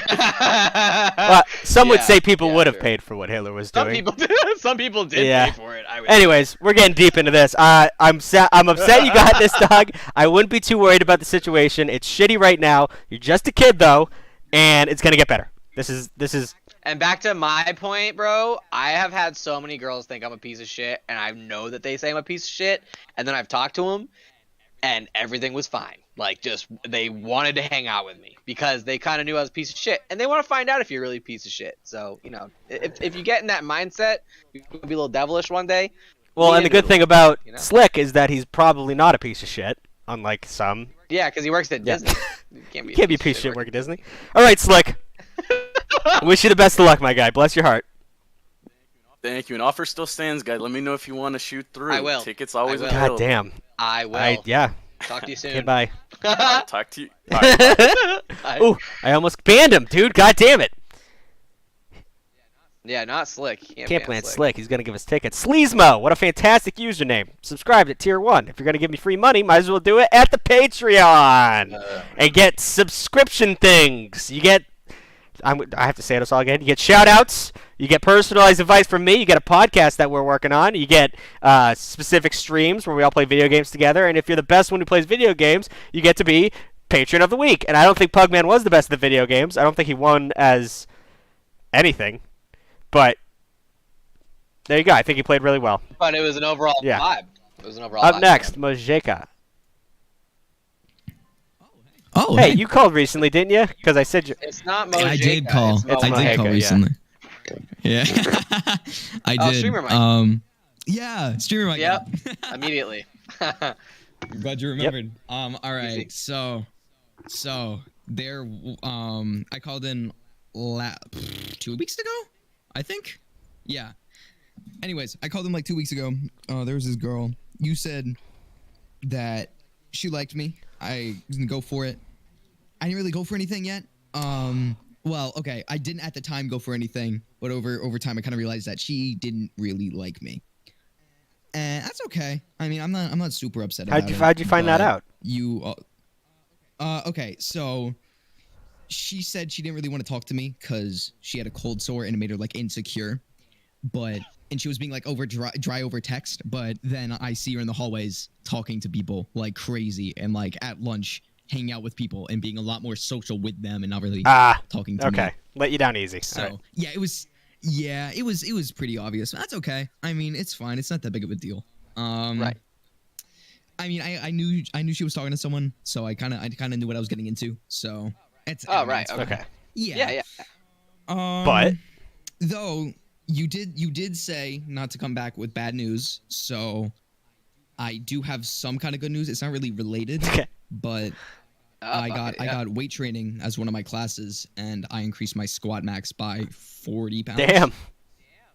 Well, some would Yeah, say people yeah, would have sure. paid for what Hitler was Some doing. people did. Some people did Yeah. pay for it. I would Anyways, we're getting deep into this. I'm upset you got this, dog. I wouldn't be too worried about the situation. It's shitty right now. You're just a kid though, and it's gonna get better. This is. And back to my point, bro, I have had so many girls think I'm a piece of shit, and I know that they say I'm a piece of shit, and then I've talked to them, and everything was fine. Like, just, they wanted to hang out with me, because they kind of knew I was a piece of shit, and they want to find out if you're really a piece of shit. So, you know, if you get in that mindset, you're going to be a little devilish one day. Well, lean and the into good it, thing about you know? Slick is that he's probably not a piece of shit, unlike some. Yeah, because he works at Yeah. Disney. You Can't be a piece of shit working working at Disney. All right, Slick. Wish you the best of luck, my guy. Bless your heart. Thank you. An offer still stands, guys. Let me know if you want to shoot through. I will. Tickets always I will. available. God damn. I will. Yeah. Talk to you soon. Okay, bye. Talk to you. All right. Ooh, I almost banned him, dude. God damn it. Yeah, not Slick. Can't ban Slick. He's going to give us tickets. Sleazemo, what a fantastic username. Subscribe at Tier 1. If you're going to give me free money, might as well do it at the Patreon. And get subscription things. You get... I have to say this all again. You get shout-outs. You get personalized advice from me. You get a podcast that we're working on. You get specific streams where we all play video games together. And if you're the best one who plays video games, you get to be Patron of the Week. And I don't think Pugman was the best of the video games. I don't think he won as anything. But there you go. I think he played really well. But it was an overall Yeah. vibe. It was an overall Up vibe. next, Mojica. Oh, Hey, you called recently, didn't you? Because I said you... It's not Mojica. I did call. It's It's I did call Mojica, yeah. recently. Yeah, I Oh, did. streamer mic. Yeah, streamer mic. Yep. Immediately. I'm glad you remembered. All Easy. right. So there. I called in 2 weeks ago, I think. Yeah. Anyways, I called him like 2 weeks ago. There was this girl. You said that she liked me. I was gonna go for it. I didn't really go for anything yet. Well, okay, I didn't at the time go for anything, but over time I kind of realized that she didn't really like me, and that's okay. I mean, I'm not super upset about it. How'd you find that but out? You, okay, so she said she didn't really want to talk to me because she had a cold sore and it made her like insecure, and she was being like dry over text. But then I see her in the hallways talking to people like crazy and like at lunch hanging out with people and being a lot more social with them and not really talking to me. Okay. Let you down easy. So All right. yeah, it was pretty obvious. That's okay. I mean, it's fine. It's not that big of a deal. Right. I mean, I knew she was talking to someone, so I kind of knew what I was getting into. So it's Oh, right. fine. Okay. Yeah. But though you did say not to come back with bad news, so I do have some kind of good news. It's not really related, Okay. but I got weight training as one of my classes, and I increased my squat max by 40 pounds. damn.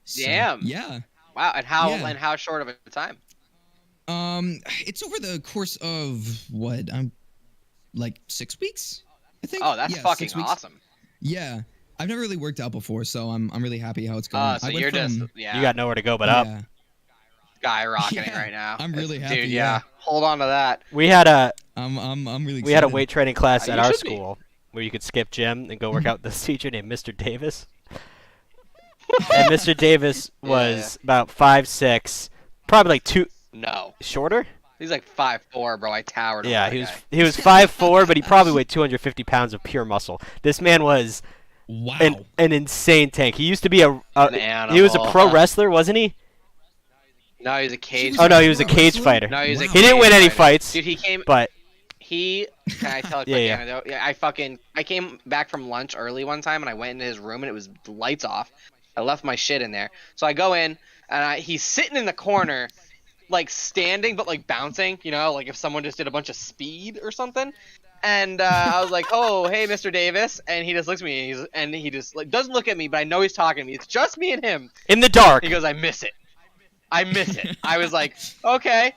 So, Damn. yeah. Wow. And how short of a time? It's over the course of what? Like 6 weeks, I think. Oh, that's Yeah, fucking 6 weeks. awesome. Yeah, I've never really worked out before, so I'm really happy how it's going. So I went you're just from- You got nowhere to go but up. yeah. skyrocketing Yeah, right now. I'm really Dude, happy, yeah. yeah. Hold on to that. We had a I'm really excited. we had a weight training class at You our should be. school where you could skip gym and go work out with this teacher named Mr. Davis. And Mr. Davis was about 5'6", probably like two No. shorter. He's like 5'4", bro. I towered Yeah, over he that was guy. he was 5'4", but he probably weighed 250 pounds of pure muscle. This man was Wow. an insane tank. He used to be An he was a pro animal. wrestler, wasn't he? No, he's a cage. Oh no, he was a Pro cage wrestler? fighter. No, he was a Wow. He didn't cage win any fighter. fights, Dude, he came. but Can I tell a quick Yeah. anecdote? Yeah, I came back from lunch early one time and I went into his room and it was lights off. I left my shit in there. So I go in and he's sitting in the corner, like standing but like bouncing, you know, like if someone just did a bunch of speed or something. And I was like, "Oh, hey, Mr. Davis," and he just looks at me and he just like doesn't look at me, but I know he's talking to me. It's just me and him. in the dark. He goes, "I miss it. I miss it." I was like, "Okay,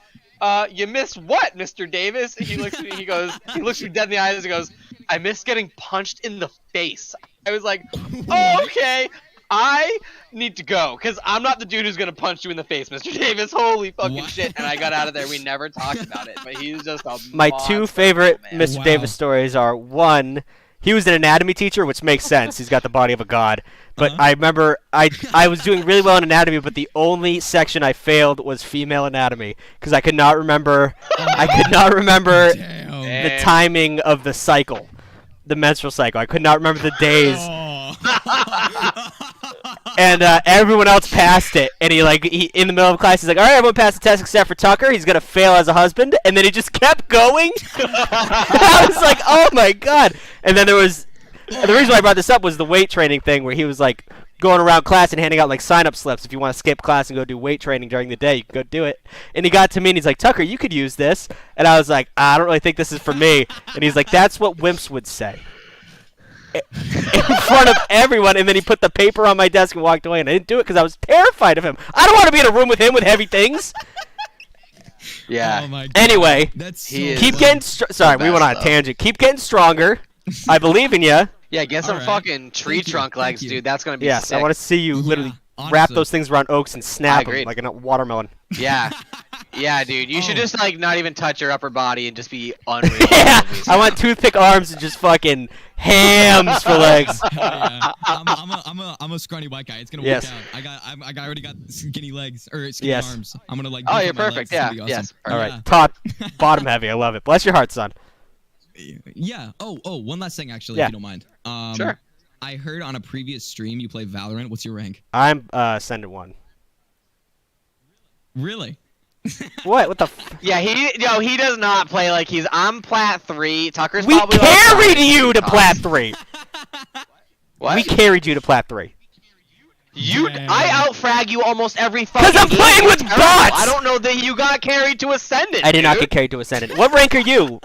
you miss what, Mr. Davis?" He looks at me. He looks me dead in the eyes and goes, "I miss getting punched in the face." I was like, "Oh, okay. I need to go because I'm not the dude who's gonna punch you in the face, Mr. Davis. Holy fucking Wow. shit!" And I got out of there. We never talked about it, but he's just a My monster, two favorite man. Mr. Wow. Davis stories are one, he was an anatomy teacher, which makes sense. He's got the body of a god. But I remember I was doing really well in anatomy, but the only section I failed was female anatomy because I could not remember. I could not remember the timing of the cycle, the menstrual cycle. I could not remember the days. And everyone else passed it, and he in the middle of class, he's like, "All right, everyone passed the test except for Tucker. He's gonna fail as a husband." And then he just kept going. I was like, "Oh my god!" And then there was the reason why I brought this up was the weight training thing, where he was like going around class and handing out like sign-up slips. If you want to skip class and go do weight training during the day, you can go do it. And he got to me and he's like, "Tucker, you could use this." And I was like, "I don't really think this is for me." And he's like, "That's what wimps would say." In front of everyone, and then he put the paper on my desk and walked away, and I didn't do it because I was terrified of him. I don't want to be in a room with him with heavy things. Yeah. Oh my God. Anyway, That's keep getting sorry, we went on a tangent. Keep getting stronger. I believe in you. Yeah, get some Alright. fucking tree trunk legs, dude. That's gonna be Yes, sick. I want to see you literally wrap honestly. those things around oaks and snap them agreed. like a watermelon. Yeah. Yeah, dude. You should just like not even touch your upper body and just be unreal. Yeah, I want toothpick arms and just fucking hams for legs. Hell yeah. I'm a scrawny white guy. It's gonna Yes. work out. I already got skinny legs or skinny Yes. arms. I'm gonna like. Oh, beef you're up my perfect. legs. It's Yeah. gonna be awesome. Yes. All Perfect. right, top, bottom heavy. I love it. Bless your heart, son. Yeah. Oh, one last thing actually, Yeah. if you don't mind. Sure. I heard on a previous stream you play Valorant. What's your rank? I'm Ascendant 1. Really? What? What the? Yeah, he does not play like he's. I'm plat 3. Tucker's We probably like carried 5. you to plat 3. What? We carried you to plat 3. I outfrag you almost every fucking. 'Cause I'm game. playing with It's terrible. bots! I don't know that you got carried to Ascendant. I did not dude. get carried to Ascendant. What rank are you?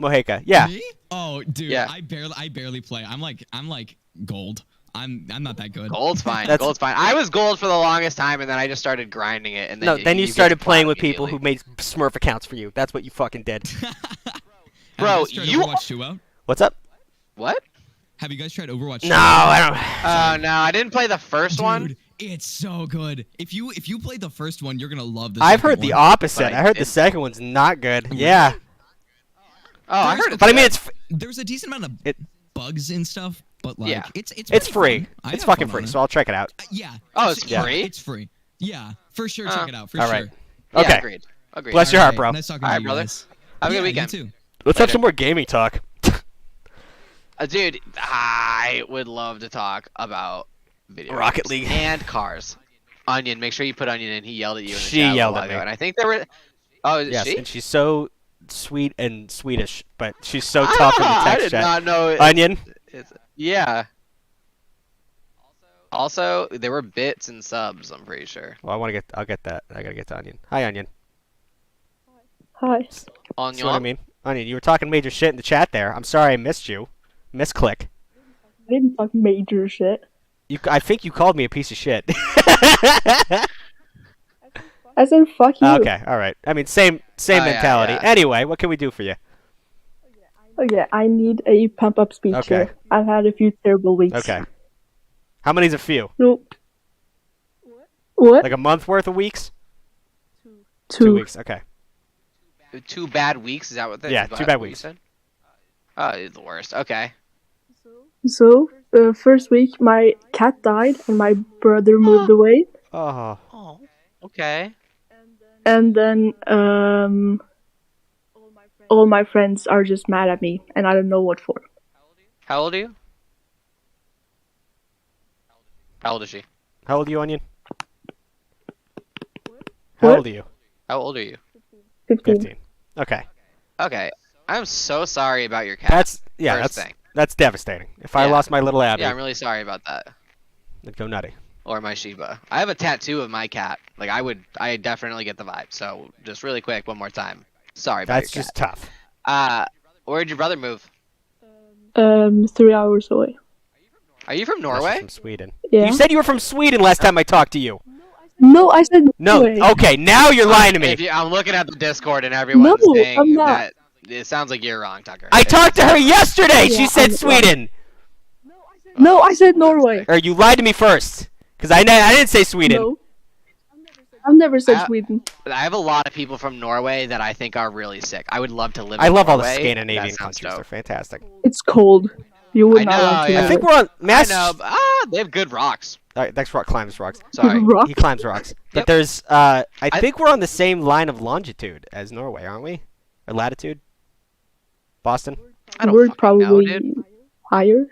Mojica. Yeah. Me? Oh, dude. Yeah. I barely play. I'm like gold. I'm not that good. Gold's fine. That's- Gold's fine. I was gold for the longest time, and then I just started grinding it. And then No, then you get started to playing plat with people who immediately. made Smurf accounts for you. That's what you fucking did. Bro, Have you guys tried you- Overwatch 2 out? What's up? What? Have you guys tried Overwatch 2? No, I don't. Oh no, I didn't play the first one. Dude, it's so good. If you play the first one, you're gonna love the I've second heard the one. opposite. But I I heard the did- second one's not good. Yeah. Oh, I heard it. But I mean, it's There's a decent amount of bugs and stuff, but like Yeah. it's it's pretty free. fun. I It's have fucking fun free, on so I'll check it out. yeah. Oh, it's yeah, free? It's free. Yeah, for sure. Check it out. For all sure. right. Yeah, Okay. agreed. Agreed. Bless your heart, bro. Nice talking All to right, you brother. guys. Have a Yeah, good weekend. You too. Let's have Later. some more gaming talk. Dude, I would love to talk about video Rocket games League. and cars. Onion, make sure you put Onion in. He yelled at you in the She chat a yelled while at me. ago, and I think there were. Oh, is Yes, she? and she's so sweet and Swedish, but she's so tough in the I text did chat. not know. Onion. Yeah. Also, there were bits and subs. I'm pretty sure. Well, I'll get that. I gotta get to Onion. Hi, Onion. Hi. Onion. See what I mean? Onion, you were talking major shit in the chat there. I'm sorry I missed you. Misclick. I didn't talk major shit. I think you called me a piece of shit. I said fuck you. Okay, all right. I mean, same yeah, mentality. yeah. Anyway, what can we do for you? Okay, I need a pump up speech Okay. here. I've had a few terrible weeks. Okay. How many's a few? Nope. What? Like a month worth of weeks? 2 weeks. Okay. 2 bad weeks. Is that what? Yeah, 2 bad weeks. Said? Oh, it's the worst. Okay. So, the first week, my cat died and my brother moved away. Oh. Oh. Okay. And then, all my friends are just mad at me, and I don't know what for. How old are you? How old is she? How old are you, Onion? How What? old are you? How old are you? 15. 15. Okay. Okay. I'm so sorry about your cat. First thing. That's devastating. If I Yeah. lost my little Abby, Yeah, I'm really sorry about that. I'd go nutty. Or my Shiba. I have a tattoo of my cat. Like I definitely get the vibe. So just really quick, one more time. Sorry about That's your just cat. tough. Where'd your brother move? 3 hours away. Are you from That's Norway? from Sweden. Yeah. You said you were from Sweden last time I talked to you. No, I said No. Norway. Okay, now you're lying to me. I'm looking at the Discord and everyone's No, saying I'm not. that it sounds like you're wrong, Tucker. I talked to her yesterday. She Yeah, said I'm- Sweden. No, I said Norway. Or you lied to me first. Because I didn't say Sweden. No. I've never said I- Sweden. I have a lot of people from Norway that I think are really sick. I would love to live. I in love all the Norway. Scandinavian That sounds countries. They're dope. fantastic. It's cold. You would I not know, like to yeah. I live think there. we're on I know. They have good rocks. All right, next rock climbs rocks. Sorry. Rock? He climbs rocks. But Yep. there's I think we're on the same line of longitude as Norway, aren't we? Or latitude? Boston? I don't We're fucking probably know, dude. higher.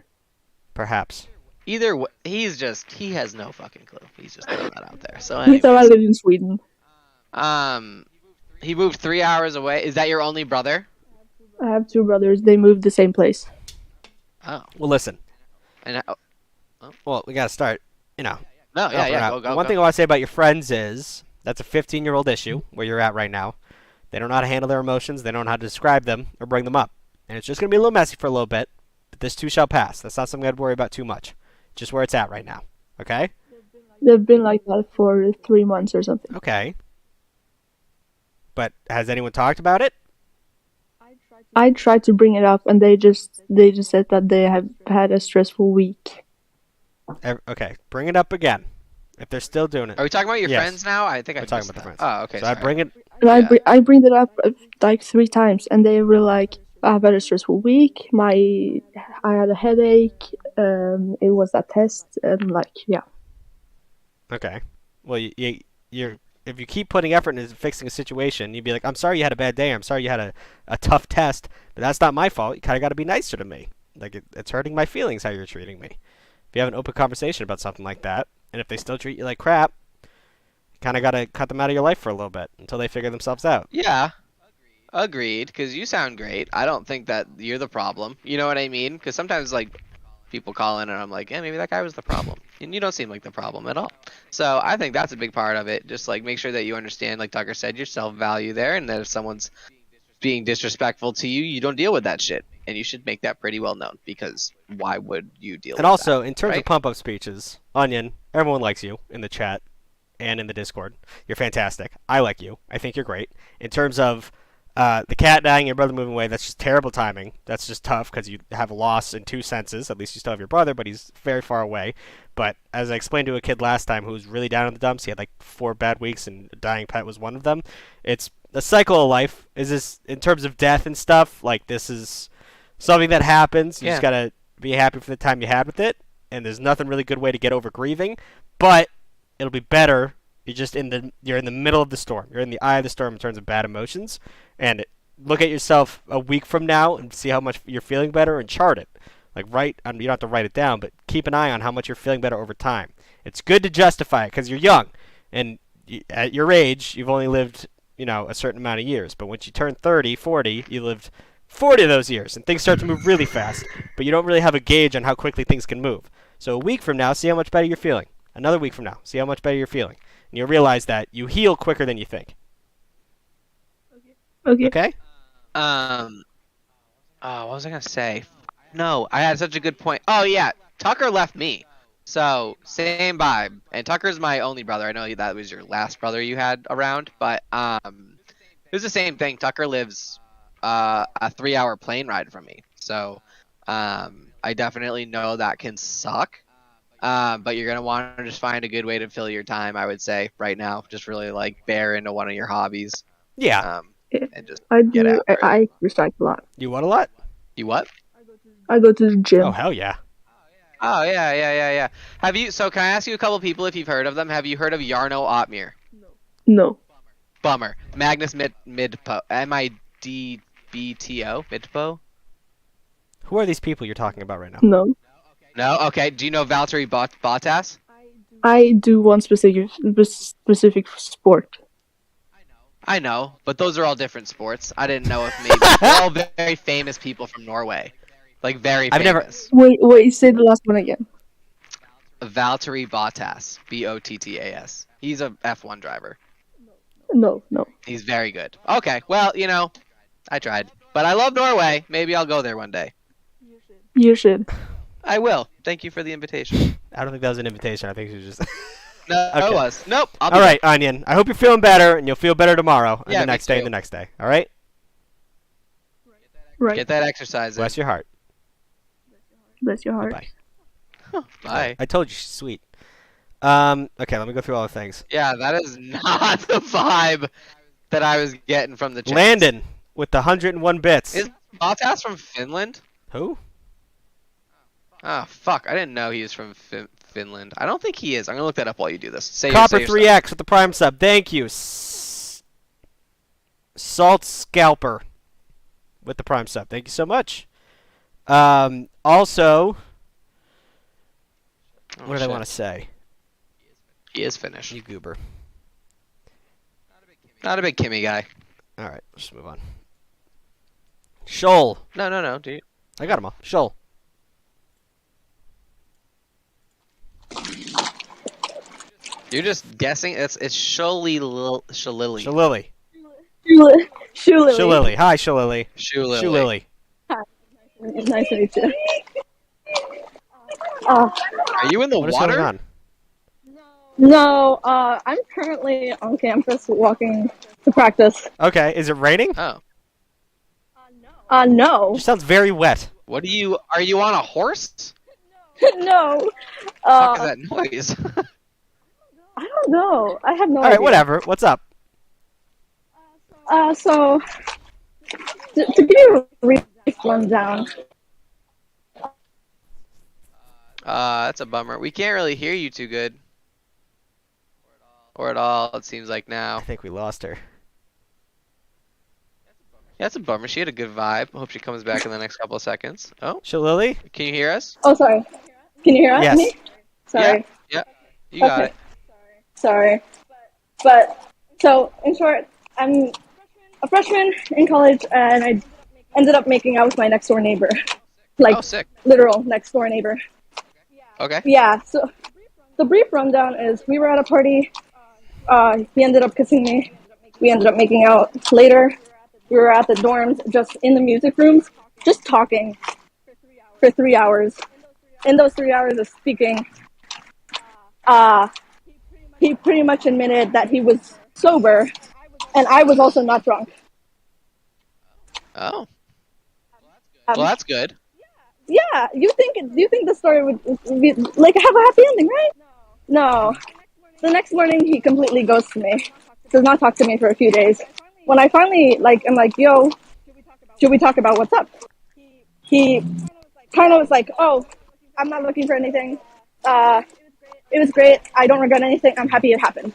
Perhaps. Either way, he has no fucking clue. He's just throwing that out there. So He thought I anyways, lived in Sweden. he moved 3 hours away. Is that your only brother? I have two brothers. They moved the same place. Oh, Well, listen. and Well, we got to start, you know. no, yeah, go. One thing I want to say about your friends is that's a 15-year-old issue where you're at right now. They don't know how to handle their emotions. They don't know how to describe them or bring them up. And it's just going to be a little messy for a little bit, but this too shall pass. That's not something I'd worry about too much. Just where it's at right now. Okay? They've been like that for 3 months or something. Okay. But has anyone talked about it? I tried to bring it up, and they just said that they have had a stressful week. Okay, bring it up again. If they're still doing it. Are we talking about your Yes. friends now? I think We're I talking missed about the that. friends. Oh, okay. So I sorry. bring it. And Yeah. I bring it up like 3 times, and they were like, "I've had a stressful week. I had a headache. It was that test, and like, yeah." Okay. Well, you're if you keep putting effort into fixing a situation, you'd be like, I'm sorry you had a bad day. I'm sorry you had a tough test, but that's not my fault. You kind of got to be nicer to me. Like, it's hurting my feelings how you're treating me. If you have an open conversation about something like that, and if they still treat you like crap, you kind of got to cut them out of your life for a little bit until they figure themselves out. Yeah. Agreed, because you sound great. I don't think that you're the problem. You know what I mean? Because sometimes, like, people call in and I'm like, yeah, maybe that guy was the problem. And you don't seem like the problem at all. So I think that's a big part of it. Just, like, make sure that you understand, like Tucker said, your self-value there, and that if someone's being disrespectful to you, you don't deal with that shit. And you should make that pretty well known, because why would you deal with And also, that, in terms of right? pump-up speeches, Onion, everyone likes you in the chat and in the Discord. You're fantastic. I like you. I think you're great. In terms of the cat dying, your brother moving away, that's just terrible timing. That's just tough because you have a loss in 2 senses. At least you still have your brother, but he's very far away. But as I explained to a kid last time who was really down in the dumps, he had like 4 bad weeks and a dying pet was one of them. It's a cycle of life. Is this, in terms of death and stuff, like this is something that happens. You just got to be happy for the time you had with it. And there's nothing really good way to get over grieving. But it'll be better. You're in the middle of the storm. You're in the eye of the storm in terms of bad emotions. And look at yourself a week from now and see how much you're feeling better and chart it. Like you don't have to write it down, but keep an eye on how much you're feeling better over time. It's good to justify it because you're young. And at your age, you've only lived, a certain amount of years. But once you turn 30, 40, you lived 40 of those years. And things start to move really fast. But you don't really have a gauge on how quickly things can move. So a week from now, see how much better you're feeling. Another week from now, see how much better you're feeling. And you'll realize that you heal quicker than you think. Okay. Okay? Oh, what was I gonna say? No, I had such a good point. Oh yeah, Tucker left me. So same vibe. And Tucker's my only brother. I know that was your last brother you had around, but it was the same thing. Tucker lives a 3-hour plane ride from me. So I definitely know that can suck. But you're gonna want to just find a good way to fill your time, I would say, right now. Just really like bear into one of your hobbies. Yeah. And just I get do. out there. I exercise a lot. You what a lot? You what? I go to the gym. Oh, hell yeah. Oh yeah. Can I ask you a couple people if you've heard of them? Have you heard of Jarno Otmir? No. Bummer. Magnus Midpo. Midbto. Midpo. Who are these people you're talking about right now? No. No. Okay. Do you know Valtteri Bottas? I do one specific sport. I know, but those are all different sports. I didn't know if maybe they're all very famous people from Norway, like very famous. Wait. Say the last one again. Valtteri Bottas. Bottas. He's a F1 driver. No. He's very good. Okay. Well, I tried, but I love Norway. Maybe I'll go there one day. You should. I will. Thank you for the invitation. I don't think that was an invitation. I think it was just... No, Okay. it was. Nope. All right, Onion. I hope you're feeling better, and you'll feel better tomorrow, and Yeah, the me next day, too. and the next day. All right? Right. Get that exercise in. Bless your heart. Bless your heart. Bye. Bye. I told you she's sweet. Okay, let me go through all the things. Yeah, that is not the vibe that I was getting from the chat. Landon with the 101 bits. Is Bottas from Finland? Who? Oh, fuck. I didn't know he was from Finland. I don't think he is. I'm going to look that up while you do this. Say Copper your 3X with the Prime sub. Thank you. Salt Scalper with the Prime sub. Thank you so much. Also, what did I want to say? He is Finnish. You goober. Not a big Kimmy guy. All right, let's move on. Shoal. No. Dude. I got him all. Shoal. You're just guessing. It's Shalili. Shalili. Shoelily. Shalili. Hi, Shalili. Shoelily. Nice to meet you. Are you in the What is water? going on? No, I'm currently on campus walking to practice. Okay, is it raining? Oh. No. It sounds very wet. What are you on a horse? No. What the fuck is that noise? I don't know. I have no All idea. right, whatever. What's up? So, to give you a brief rundown. That's a bummer. We can't really hear you too good. Or at all, it seems like now. I think we lost her. Yeah, that's a bummer. She had a good vibe. I hope she comes back in the next couple of seconds. Oh, Shalili? can you hear us? Oh, sorry. Can you hear Yes. me? Sorry. Yeah, you got Okay. it. Sorry. But, so, in short, I'm a freshman in college, and I ended up making out with my next door neighbor. Like, Oh, sick. literal next door neighbor. Okay. Yeah, so the brief rundown is we were at a party. He ended up kissing me. We ended up making out later. We were at the dorms, just in the music rooms, just talking for 3 hours. In those 3 hours of speaking, he pretty much admitted that he was sober, and I was also not drunk. Oh. Well, that's good. Yeah, you think the story would be, like, have a happy ending, right? No. The next morning, he completely ghosted me. Does not talk to me for a few days. When I finally, I'm like, yo, should we talk about what's up? He kind of was like, oh, I'm not looking for anything. It was great. I don't regret anything. I'm happy it happened.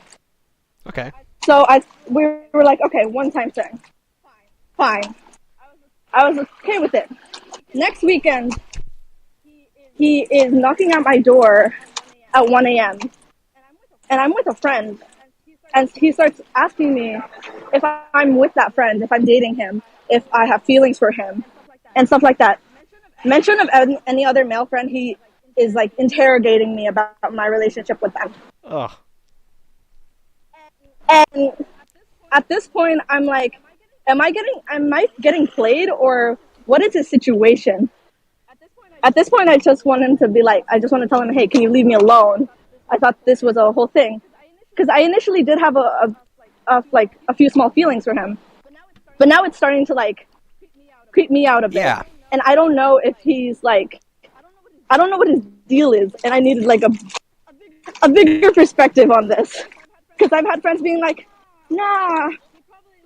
Okay. So we were like, okay, one-time thing. Fine. I was okay with it. Next weekend, he is knocking at my door at 1 a.m. And I'm with a friend. And he starts asking me if I'm with that friend, if I'm dating him, if I have feelings for him, and stuff like that. Mention of any other male friend, he is, like, interrogating me about my relationship with them. Ugh. And at this point, I'm like, am I getting played, or what is his situation? At this point, I just want him to be like, I just want to tell him, hey, can you leave me alone? I thought this was a whole thing. Because I initially did have a few small feelings for him. But now it's starting to, like, creep me out a bit. Yeah. And I don't know if he's, like, I don't know what his deal is. And I needed, like, a bigger perspective on this. Because I've had friends being like, nah,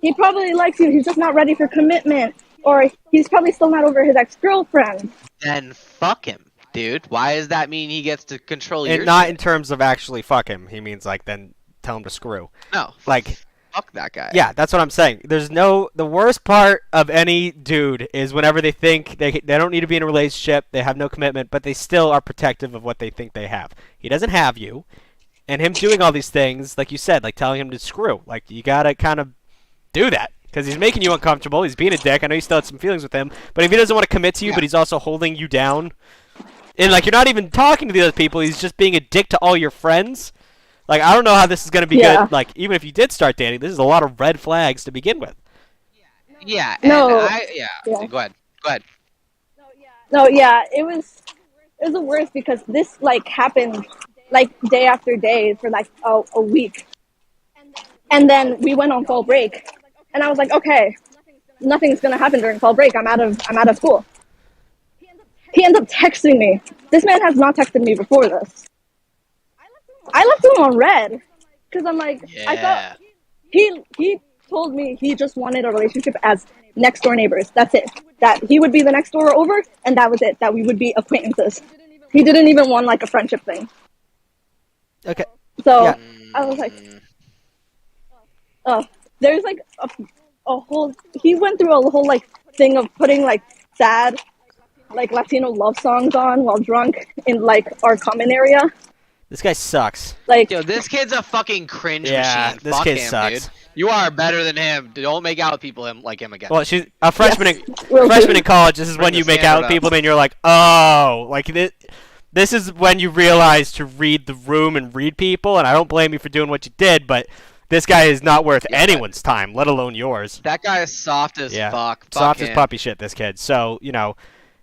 he probably likes you. He's just not ready for commitment. Or he's probably still not over his ex-girlfriend. Then fuck him, dude. Why does that mean he gets to control your And not shit? in terms of actually fuck him. He means, like, then tell him to screw. No. Like, Fuck that guy. yeah, that's what I'm saying. The worst part of any dude is whenever they think they don't need to be in a relationship, they have no commitment, but they still are protective of what they think they have. He doesn't have you, and him doing all these things, like you said, like telling him to screw, like, you gotta kind of do that, because he's making you uncomfortable, he's being a dick, I know you still had some feelings with him, but if he doesn't want to commit to you, but he's also holding you down, and, like, you're not even talking to the other people, he's just being a dick to all your friends. Like, I don't know how this is going to be good. Like, even if you did start dating, this is a lot of red flags to begin with. Yeah. No. Yeah. Go ahead. No, yeah, it was the worst because this, like, happened, like, day after day for, like, a week. And then we went on fall break. And I was like, okay, nothing's going to happen during fall break. I'm out of school. He ended up texting me. This man has not texted me before this. I left him on red because I'm like, I Yeah. thought he told me he just wanted a relationship as next door neighbors. That's it. That he would be the next door over, and that was it. That we would be acquaintances. He didn't even want like a friendship thing. Okay. So Yeah. I was like, oh, there's like a whole. He went through a whole like thing of putting like sad, like Latino love songs on while drunk in like our common area. This guy sucks. Like, Yo, this kid's a fucking cringe Yeah, machine. this Fuck kid him, sucks. dude. You are better than him. Don't make out with people like him again. Well, she's a freshman. will Freshman do. in college. This is Bring when the you make standard out with up. people, and you're like, oh, like this is when you realize to read the room and read people. And I don't blame you for doing what you did, but this guy is not worth anyone's time, let alone yours. That guy is soft as Yeah, fuck. Fuck soft him. as puppy shit. This kid. So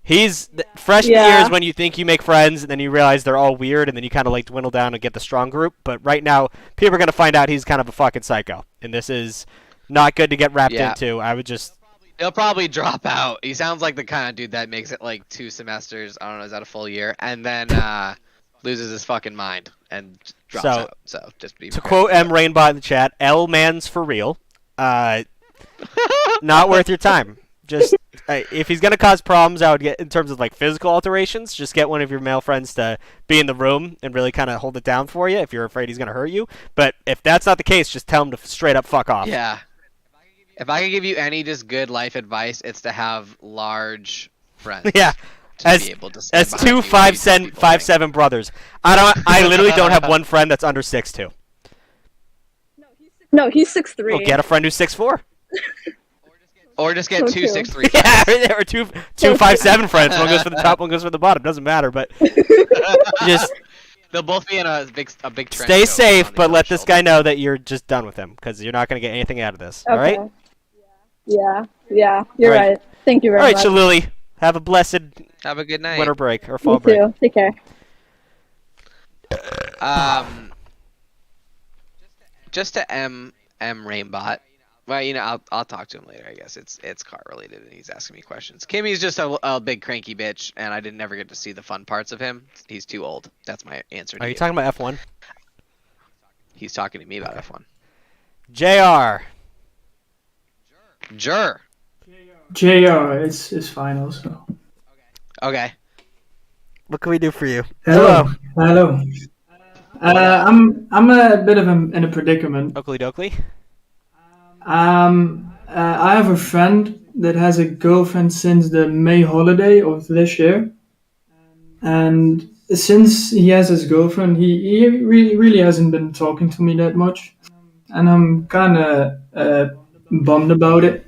he's freshman year Yeah. is when you think you make friends, and then you realize they're all weird, and then you kind of like dwindle down and get the strong group. But right now, people are gonna find out he's kind of a fucking psycho, and this is not good to get wrapped Yeah. into. I would just. He'll probably drop out. He sounds like the kind of dude that makes it like 2 semesters. I don't know, is that a full year? And then loses his fucking mind and drops out. So just be To prepared. quote M Rainbot in the chat, L man's for real. Not worth your time. Just if he's gonna cause problems, I would get in terms of like physical alterations. Just get one of your male friends to be in the room and really kind of hold it down for you if you're afraid he's gonna hurt you. But if that's not the case, just tell him to straight up fuck off. Yeah. If I could give you any just good life advice, it's to have large friends. Yeah. To As be able to stand as behind two you when you tell people 5'7" brothers, I literally don't have one friend that's under 6'2". No, he's 6'3". Well, get a friend who's 6'4". Or just get So two true. 6'3". Yeah, there are two 5'7" friends. One goes for the top, one goes for the bottom. Doesn't matter, but just They'll both be in a big trench stay coat safe, on the but other let this shoulder. guy know that you're just done with him because you're not going to get anything out of this. All right? Yeah, you're All right. right. Thank you All very right, much. Shaluli. Have a blessed Have a good night. winter break or fall You break. too. Take care. Just to M Rainbot. Well, I'll talk to him later. I guess it's car related, and he's asking me questions. Kimmy's just a big cranky bitch, and I didn't never get to see the fun parts of him. He's too old. That's my answer. To Are you talking about F1? He's talking to me about F1. JR. Jur. JR, it's fine also. Okay. What can we do for you? Hello. I'm a bit in a predicament. Oakley Dokley. I have a friend that has a girlfriend since the May holiday of this year, and since he has his girlfriend, he really hasn't been talking to me that much, and I'm kind of bummed about it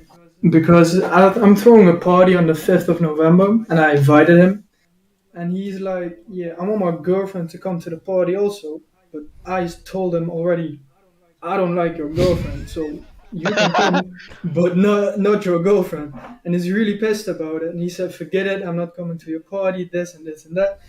because I'm throwing a party on the 5th of November, and I invited him, and he's like, "Yeah, I want my girlfriend to come to the party also," but I told him already, I don't like your girlfriend, so you can come, but not your girlfriend. And he's really pissed about it. And he said, "Forget it. I'm not coming to your party. This and this and that."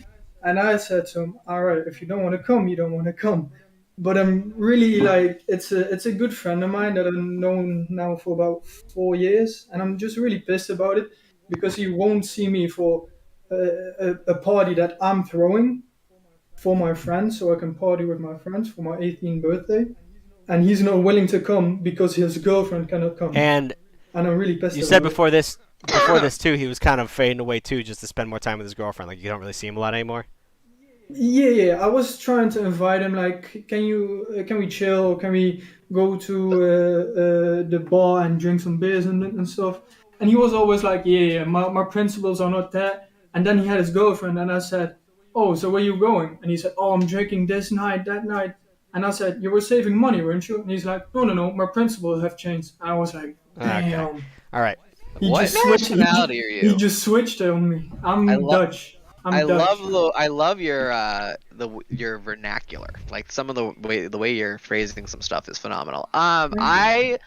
And I said to him, "All right, if you don't want to come, you don't want to come." But I'm really like, it's a good friend of mine that I've known now for about 4 years, and I'm just really pissed about it because he won't see me for a party that I'm throwing for my friends, so I can party with my friends for my 18th birthday. And he's not willing to come because his girlfriend cannot come. And I'm really pissed. you said about before this too, he was kind of fading away too, just to spend more time with his girlfriend. Like you don't really see him a lot anymore. Yeah. I was trying to invite him. Like, can we chill? Can we go to the bar and drink some beers and stuff? And he was always like, yeah. My principles are not that. And then he had his girlfriend, and I said, "Oh, so where you going?" And he said, "Oh, I'm drinking this night, that night." And I said, "You were saving money, weren't you?" And he's like, No, my principles have changed. And I was like, damn. Okay. All right. What nationality are you? He just switched on me. I'm Dutch. I Dutch. love your vernacular. Like some of the way you're phrasing some stuff is phenomenal. Thank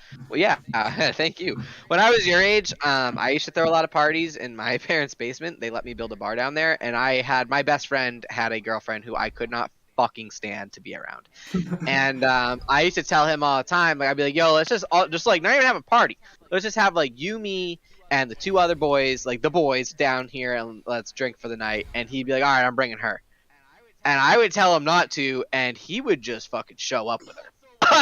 you. When I was your age, I used to throw a lot of parties in my parents' basement. They let me build a bar down there, and my best friend had a girlfriend who I could not fucking stand to be around. And I used to tell him all the time, like I'd be like, "Yo, let's just like not even have a party. Let's just have like you, me, and the 2 other boys, like the boys down here, and let's drink for the night." And he'd be like, "All right, I'm bringing her." and I would tell him not to, and he would just fucking show up with her.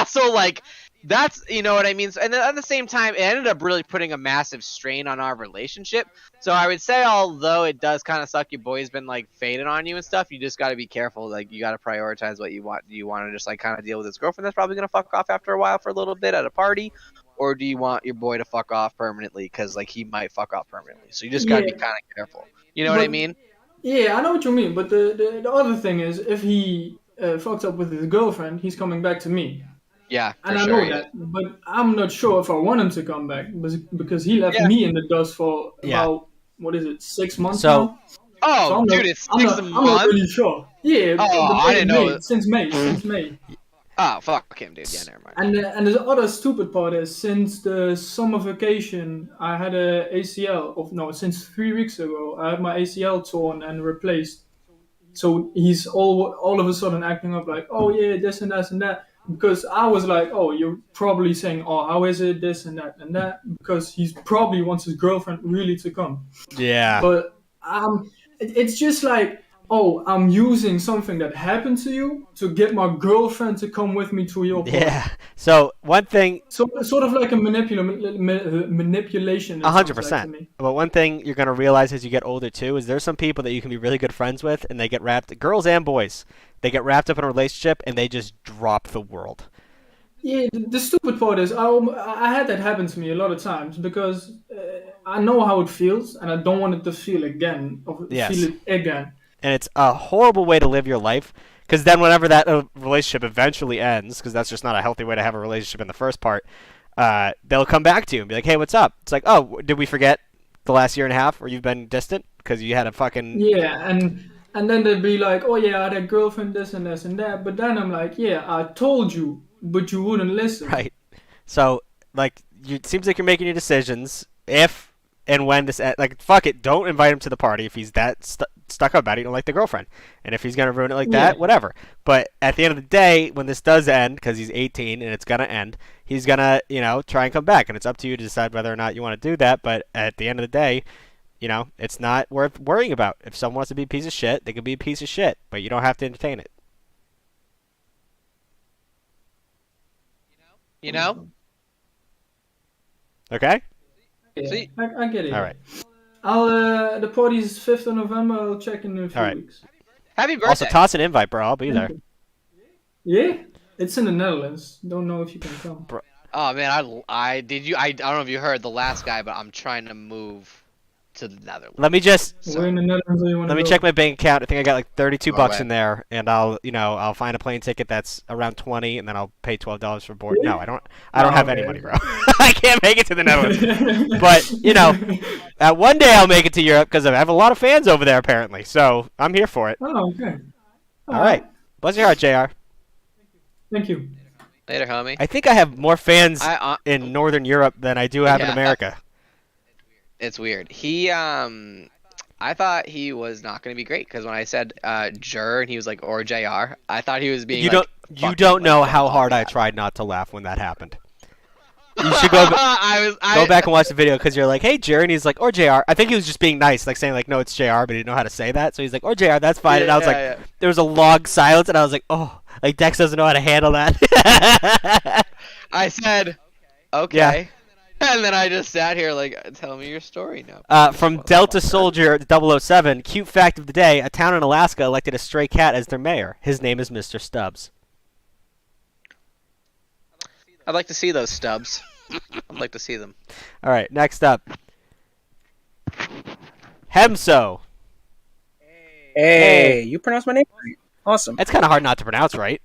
So like, that's, you know what I mean. So, and then at the same time, it ended up really putting a massive strain on our relationship. So I would say, although it does kind of suck, your boy's been like fading on you and stuff, you just got to be careful. Like, you got to prioritize what you want. Do you want to just like kind of deal with his girlfriend that's probably gonna fuck off after a while for a little bit at a party, or do you want your boy to fuck off permanently? Because like he might fuck off permanently. So you just got to be kind of careful. You know what I mean? Yeah, I know what you mean. But the other thing is, if he fucks up with his girlfriend, he's coming back to me. Yeah, and I know that, but I'm not sure if I want him to come back because he left me in the dust for about, what is it, 6 months now? Oh, so dude, it's 6 months? I'm not really sure. Yeah, I didn't know. Since May. Oh, fuck him, dude. Yeah, never mind. And the other stupid part is, since the summer vacation, I had a ACL. Since 3 weeks ago, I had my ACL torn and replaced. So he's all of a sudden acting up like, oh yeah, this and that and that. Because I was like, oh, you're probably saying, oh, how is it, this and that, because he probably wants his girlfriend really to come. Yeah. But it's just like, oh, I'm using something that happened to you to get my girlfriend to come with me to your party. Yeah. So one thing. So sort of like a manipulation. 100%. But one thing you're gonna realize as you get older too is there's some people that you can be really good friends with, and they get wrapped, girls and boys, they get wrapped up in a relationship and they just drop the world. Yeah, the stupid part is I had that happen to me a lot of times because I know how it feels and I don't want it to feel again. Feel it again. And it's a horrible way to live your life, because then whenever that relationship eventually ends, because that's just not a healthy way to have a relationship in the first part, they'll come back to you and be like, hey, what's up? It's like, oh, did we forget the last year and a half where you've been distant because you had a fucking... Yeah, and then they'd be like, oh yeah, I had a girlfriend, this and this and that. But then I'm like, yeah, I told you, but you wouldn't listen. Right. So, like, it seems like you're making your decisions. If and when this... Like, fuck it, don't invite him to the party if he's that stuck up about it. You don't like the girlfriend. And if he's going to ruin it like that, whatever. But at the end of the day, when this does end, because he's 18 and it's going to end, he's going to, try and come back. And it's up to you to decide whether or not you want to do that. But at the end of the day... it's not worth worrying about. If someone wants to be a piece of shit, they can be a piece of shit, but you don't have to entertain it. You know? Okay? Yeah, I get it. All right. The party's 5th of November. I'll check in a few weeks. Happy birthday. Also, toss an invite, bro. I'll be there. Yeah? It's in the Netherlands. Don't know if you can come. Bro. Oh, man, I don't know if you heard the last guy, but I'm trying to move to the Netherlands. Let me just We're in the Netherlands, or you want let to me go? check my bank account. I think I got like $32 way. in there, and I'll find a plane ticket that's around 20, and then I'll pay $12 for board. No, I don't have any money, bro. I can't make it to the Netherlands. But one day I'll make it to Europe because I have a lot of fans over there apparently. So I'm here for it. Oh, okay. All right. Bless your heart, JR. Thank you. Later, homie. I think I have more fans in Northern Europe than I do have in America. It's weird. I thought he was not going to be great because when I said Jur and he was like, or JR, I thought he was being You don't know how hard I tried not to laugh when that happened. You should go back and watch the video because you're like, hey, Jur, and he's like, or JR. I think he was just being nice, like saying like, no, it's JR, but he didn't know how to say that. So he's like, or JR, that's fine. And I was like, there was a long silence, and I was like, oh, like Dex doesn't know how to handle that. I said, okay. Yeah. And then I just sat here like, tell me your story now. From Delta Soldier 007, cute fact of the day, a town in Alaska elected a stray cat as their mayor. His name is Mr. Stubbs. I'd like to see those stubs. I'd like to see them. All right, next up. Hemso. Hey, you pronounce my name right. Awesome. It's kind of hard not to pronounce, right?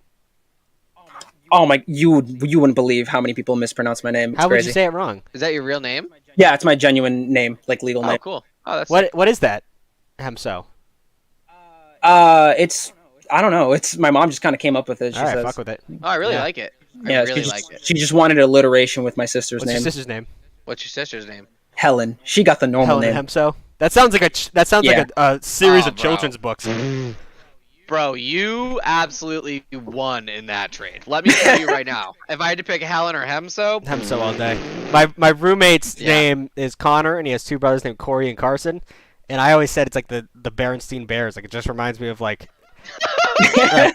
Oh my, you wouldn't believe how many people mispronounce my name. It's how crazy. would you say it wrong? Is that your real name? Yeah, it's my genuine name, like legal name. Oh, cool. Oh, that's what is that? Hemso. It's I don't know. It's my mom just kind of came up with it. She says, fuck with it. Oh, I really like it. I really like it. She just wanted alliteration with my sister's name. What's your sister's name? What's your sister's name? Helen. She got the normal Helen name. Hemso. That sounds like a series of children's books. Bro, you absolutely won in that trade. Let me tell you right now. If I had to pick Helen or Hemso... Hemso all day. My roommate's name is Connor, and he has two brothers named Corey and Carson. And I always said it's like the Berenstein Bears. Like, it just reminds me of, like,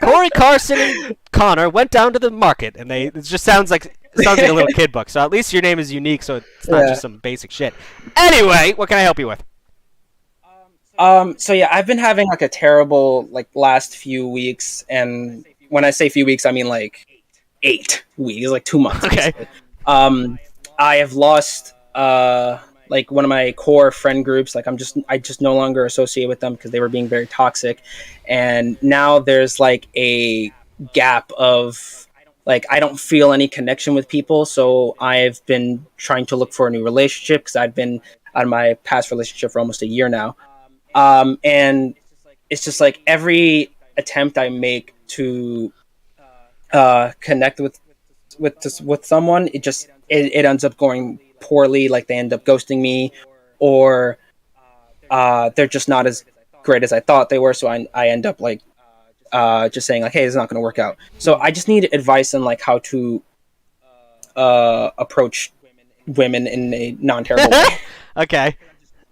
Corey, Carson, and Connor went down to the market, and it just sounds like a little kid book. So at least your name is unique, so it's not just some basic shit. Anyway, what can I help you with? So yeah, I've been having like a terrible like last few weeks, and when I say few weeks, I mean like 8 weeks, like 2 months. Okay. Basically. I have lost like one of my core friend groups. Like I just no longer associate with them because they were being very toxic, and now there's like a gap of like I don't feel any connection with people. So I've been trying to look for a new relationship because I've been out of my past relationship for almost a year now. And it's just like every attempt I make to connect with someone, it ends up going poorly. Like they end up ghosting me, or they're just not as great as I thought they were. So I end up like just saying like, hey, it's not going to work out. So I just need advice on like how to approach women in a non-terrible way. Okay.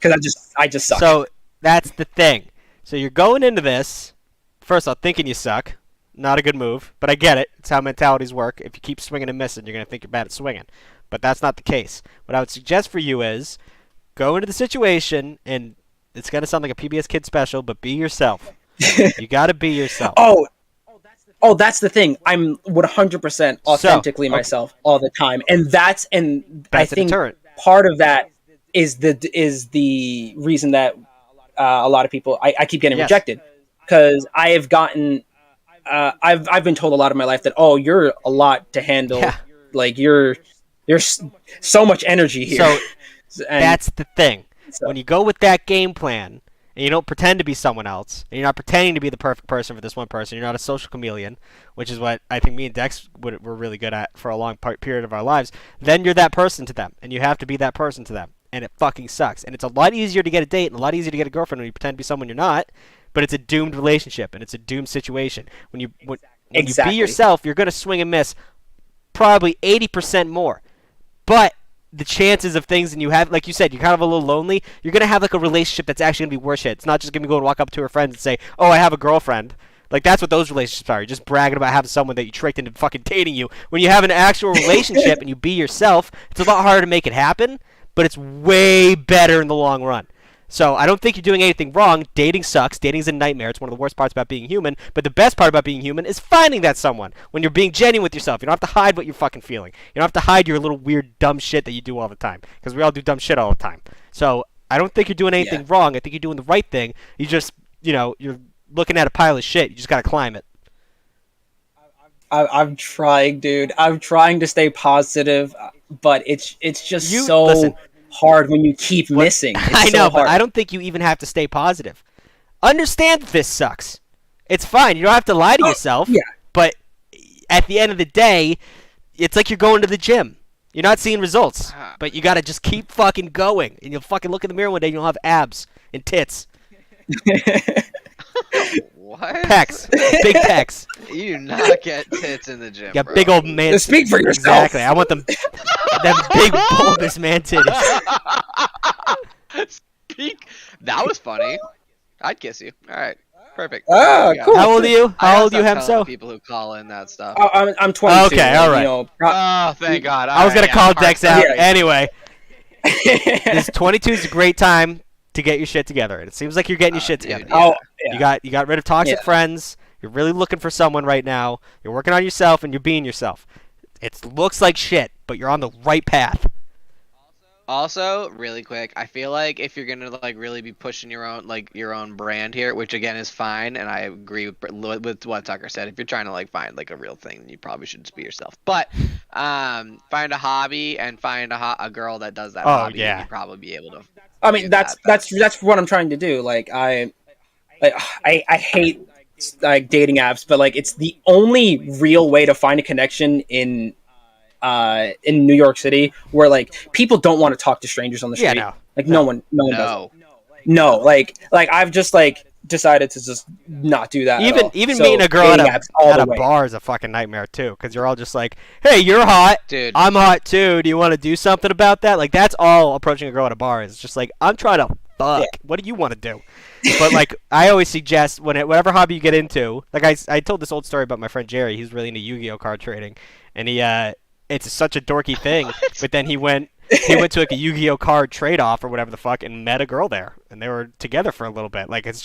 Because I just suck. So that's the thing. So you're going into this, first off, thinking you suck. Not a good move, but I get it. It's how mentalities work. If you keep swinging and missing, you're going to think you're bad at swinging. But that's not the case. What I would suggest for you is go into the situation, and it's going to sound like a PBS Kid special, but be yourself. You got to be yourself. Oh, that's the thing. I'm 100% authentically myself all the time, and that's I think deterrent. Part of that is the reason that a lot of people I keep getting rejected, because I have gotten I've been told a lot of my life that you're a lot to handle, like you're so much energy here. So that's the thing. When you go with that game plan and you don't pretend to be someone else, and you're not pretending to be the perfect person for this one person, you're not a social chameleon, which is what I think me and Dex were really good at for a long period of our lives, then you're that person to them, and you have to be that person to them. And it fucking sucks. And it's a lot easier to get a date and a lot easier to get a girlfriend when you pretend to be someone you're not, but it's a doomed relationship and it's a doomed situation. When you be yourself, you're going to swing and miss probably 80% more. But the chances of things, and you have, like you said, you're kind of a little lonely, you're going to have like a relationship that's actually going to be worse shit. It's not just going to go and walk up to her friends and say, oh, I have a girlfriend. Like, that's what those relationships are. You're just bragging about having someone that you tricked into fucking dating you. When you have an actual relationship and you be yourself, it's a lot harder to make it happen, but it's way better in the long run. So I don't think you're doing anything wrong. Dating sucks. Dating's a nightmare. It's one of the worst parts about being human. But the best part about being human is finding that someone. When you're being genuine with yourself. You don't have to hide what you're fucking feeling. You don't have to hide your little weird dumb shit that you do all the time. Because we all do dumb shit all the time. So I don't think you're doing anything wrong. I think you're doing the right thing. You just, you're looking at a pile of shit. You just got to climb it. I'm trying, dude. I'm trying to stay positive, but it's just listen, hard when you keep missing. It's I know, so hard. but I don't think you even have to stay positive. Understand that this sucks. It's fine. You don't have to lie to yourself. Yeah. But at the end of the day, it's like you're going to the gym. You're not seeing results, but you got to just keep fucking going, and you'll fucking look in the mirror one day and you'll have abs and tits. What? Pecs. Big pecs. You do not get tits in the gym, Yeah, bro. big old man. Speak for yourself. Exactly. I want them big bulbous man titties. That was funny. I'd kiss you. All right. Perfect. Cool. How old are you? How old are you, Hemso? People who call in that stuff. I'm 22. Okay, all right. Oh, thank God. I was going to call Dex out. Yeah. Anyway. This 22 is a great time to get your shit together. And it seems like you're getting your shit together. Dude, yeah. You got rid of toxic friends. You're really looking for someone right now. You're working on yourself and you're being yourself. It looks like shit, but you're on the right path. Also, really quick, I feel like if you're gonna really be pushing your own brand here, which again is fine, and I agree with what Tucker said. If you're trying to find a real thing, you probably should just be yourself. But find a hobby and find a girl that does that hobby. Yeah. And you'd probably be able to. I mean, that's what I'm trying to do. I hate dating apps, but it's the only real way to find a connection in New York City, where people don't want to talk to strangers on the street. Yeah, no one does. No, I've just decided to just not do that. Even meeting a girl at a bar is a fucking nightmare too, because you're all just like, hey, you're hot, dude. I'm hot too. Do you want to do something about that? That's all approaching a girl at a bar is. It's just I'm trying to fuck? Yeah. What do you want to do? But like, I always suggest whatever hobby you get into. Like I told this old story about my friend Jerry. He's really into Yu-Gi-Oh card trading, and it's such a dorky thing. But then he went to like a Yu-Gi-Oh card trade off or whatever the fuck, and met a girl there, and they were together for a little bit. Like it's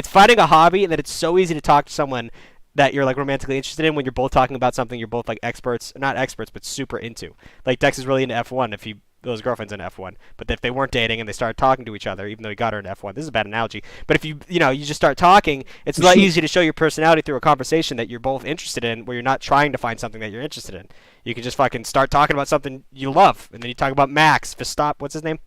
finding a hobby that it's so easy to talk to someone that you're like romantically interested in when you're both talking about something you're both like not experts but super into. Like Dex is really into F1 if his girlfriend's in F1, but if they weren't dating and they started talking to each other, even though he got her in F1, this is a bad analogy, but if you just start talking, it's a lot easier to show your personality through a conversation that you're both interested in, where you're not trying to find something that you're interested in. You can just fucking start talking about something you love, and then you talk about Max Verstappen. What's his name?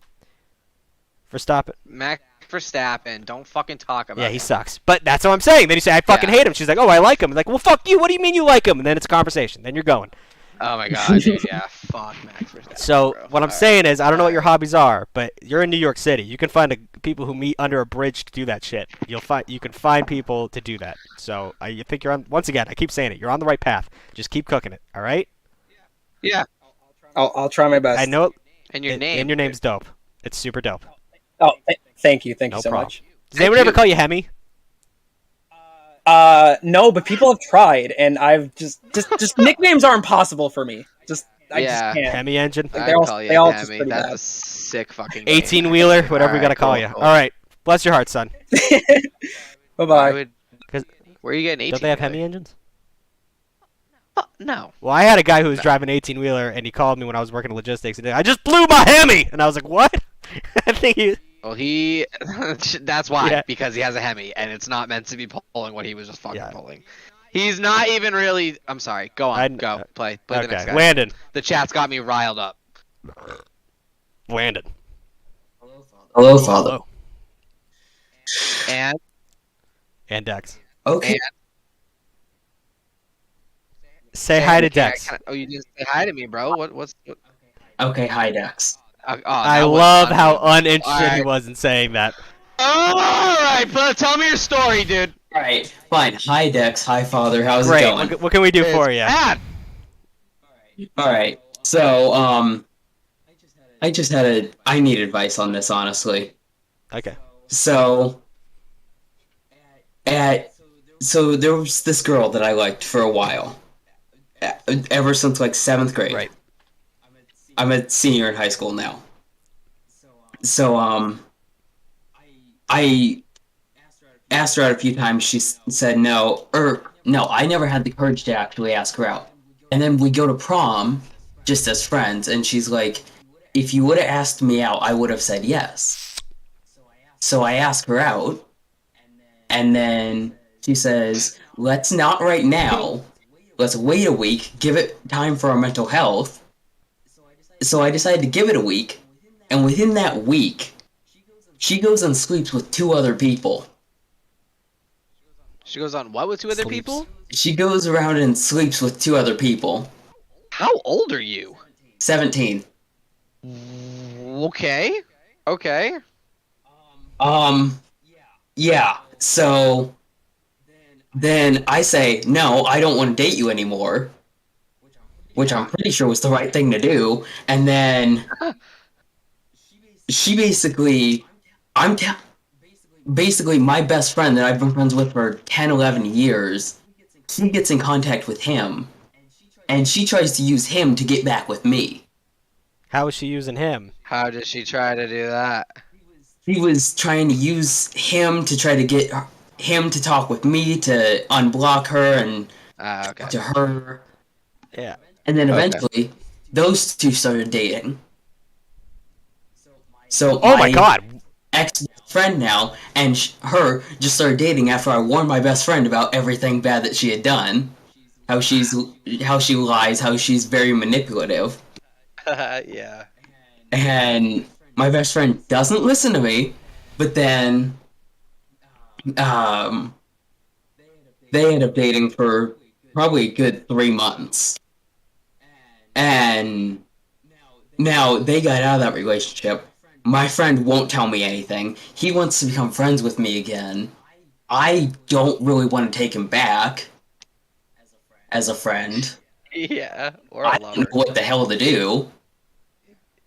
Verstappen. Max Verstappen. Don't fucking talk about Yeah, him. he sucks. But that's what I'm saying. Then you say, I fucking hate him. She's like, oh, I like him. I'm like, well, fuck you. What do you mean you like him? And then it's a conversation. Then you're going. Oh my god, dude, yeah, fuck Max Verstappen. So bro. what I'm saying is, I don't know what your hobbies are, but you're in New York City. You can find people who meet under a bridge to do that shit. You can find people to do that. So I think you're on. Once again, I keep saying it. You're on the right path. Just keep cooking it. All right. Yeah. I'll try my best. I know it. And your name. And your name's dope. It's super dope. Oh, thank you No so problem. much. Does anyone ever call you Hemi? No, but people have tried, and I've just nicknames are impossible for me. I just can't. Hemi engine. Like, I'd call you they all Hemi. just pretty That's bad. a sick fucking name. 18 wheeler, whatever we Alright, gotta call cool, you. cool. All right. Bless your heart, son. Bye I bye. would- Where are you getting 18? Don't they have Hemi engines? No. Well, I had a guy who was driving an 18 wheeler, and he called me when I was working in logistics, and I just blew my Hemi, and I was like, what? I think he. Well, that's why, Yeah. because he has a Hemi, and it's not meant to be pulling what he was just fucking pulling. He's not even really. I'm sorry. Go on. Go. Play the next guy. Landon. The chat's got me riled up. Landon. Hello, Father. And Dex. Okay. Say hi to Dex. Oh, you didn't say hi to me, bro. What's? Okay, hi, Dex. I love how uninterested he was in saying that. Alright, tell me your story, dude. Alright, fine. Hi, Dex. Hi, Father. How's Great. it going? What can we do for you? Alright, so, I need advice on this, honestly. Okay. So there was this girl that I liked for a while. Ever since, like, 7th grade. Right. I'm a senior in high school now. So, I asked her out a few times. She said no. No, I never had the courage to actually ask her out. And then we go to prom, just as friends, and she's like, if you would have asked me out, I would have said yes. So I ask her out, and then she says, let's not right now. Let's wait a week, give it time for our mental health. So I decided to give it a week, and within that week, she goes and sleeps with 2 other people. She goes on what with 2 other people? She goes around and sleeps with 2 other people. How old are you? 17. Okay. Yeah, so then I say, no, I don't want to date you anymore, which I'm pretty sure was the right thing to do, and then she basically, basically my best friend that I've been friends with for 10, 11 years, she gets in contact with him, and she tries to use him to get back with me. How is she using him? How did she try to do that? He was trying to use him to try to get him to talk with me to unblock her and to her. Yeah. And then eventually, those 2 started dating. So oh my god! Ex-friend now and her just started dating after I warned my best friend about everything bad that she had done. How she lies, how she's very manipulative. Yeah. And my best friend doesn't listen to me, but then they ended up dating for probably a good 3 months. And now they got out of that relationship. My friend won't tell me anything. He wants to become friends with me again. I don't really want to take him back as a friend. Yeah, or I a don't lover. know what the hell to do.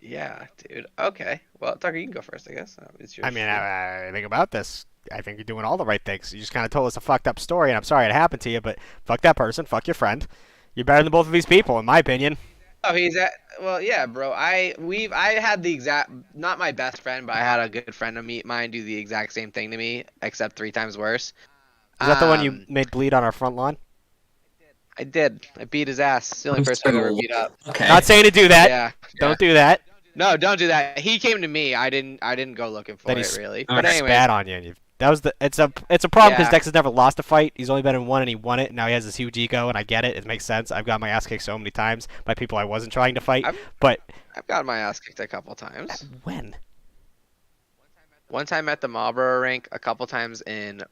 Yeah, dude. Okay. Well, Tucker, you can go first, I guess. It's your I mean, shit. I think about this. I think you're doing all the right things. You just kind of told us a fucked up story, and I'm sorry it happened to you, but fuck that person, fuck your friend. You're better than both of these people, in my opinion. Oh, well, yeah, bro. I had the exact, not my best friend, but I had a good friend of mine do the exact same thing to me, except 3 times worse. Is that the one you made bleed on our front lawn? I did. I beat his ass. It's the only person I've ever beat up. Okay. Not saying to do that. Yeah. Don't do that. No, don't do that. He came to me. I didn't go looking for Then it really. But But anyway, spat on you. And that was it's a problem because Yeah. Dex has never lost a fight. He's only been in one and he won it. And now he has this huge ego, and I get it. It makes sense. I've got my ass kicked so many times by people I wasn't trying to fight. But I've got my ass kicked a couple times. when? One time at the Marlboro rink, a couple times in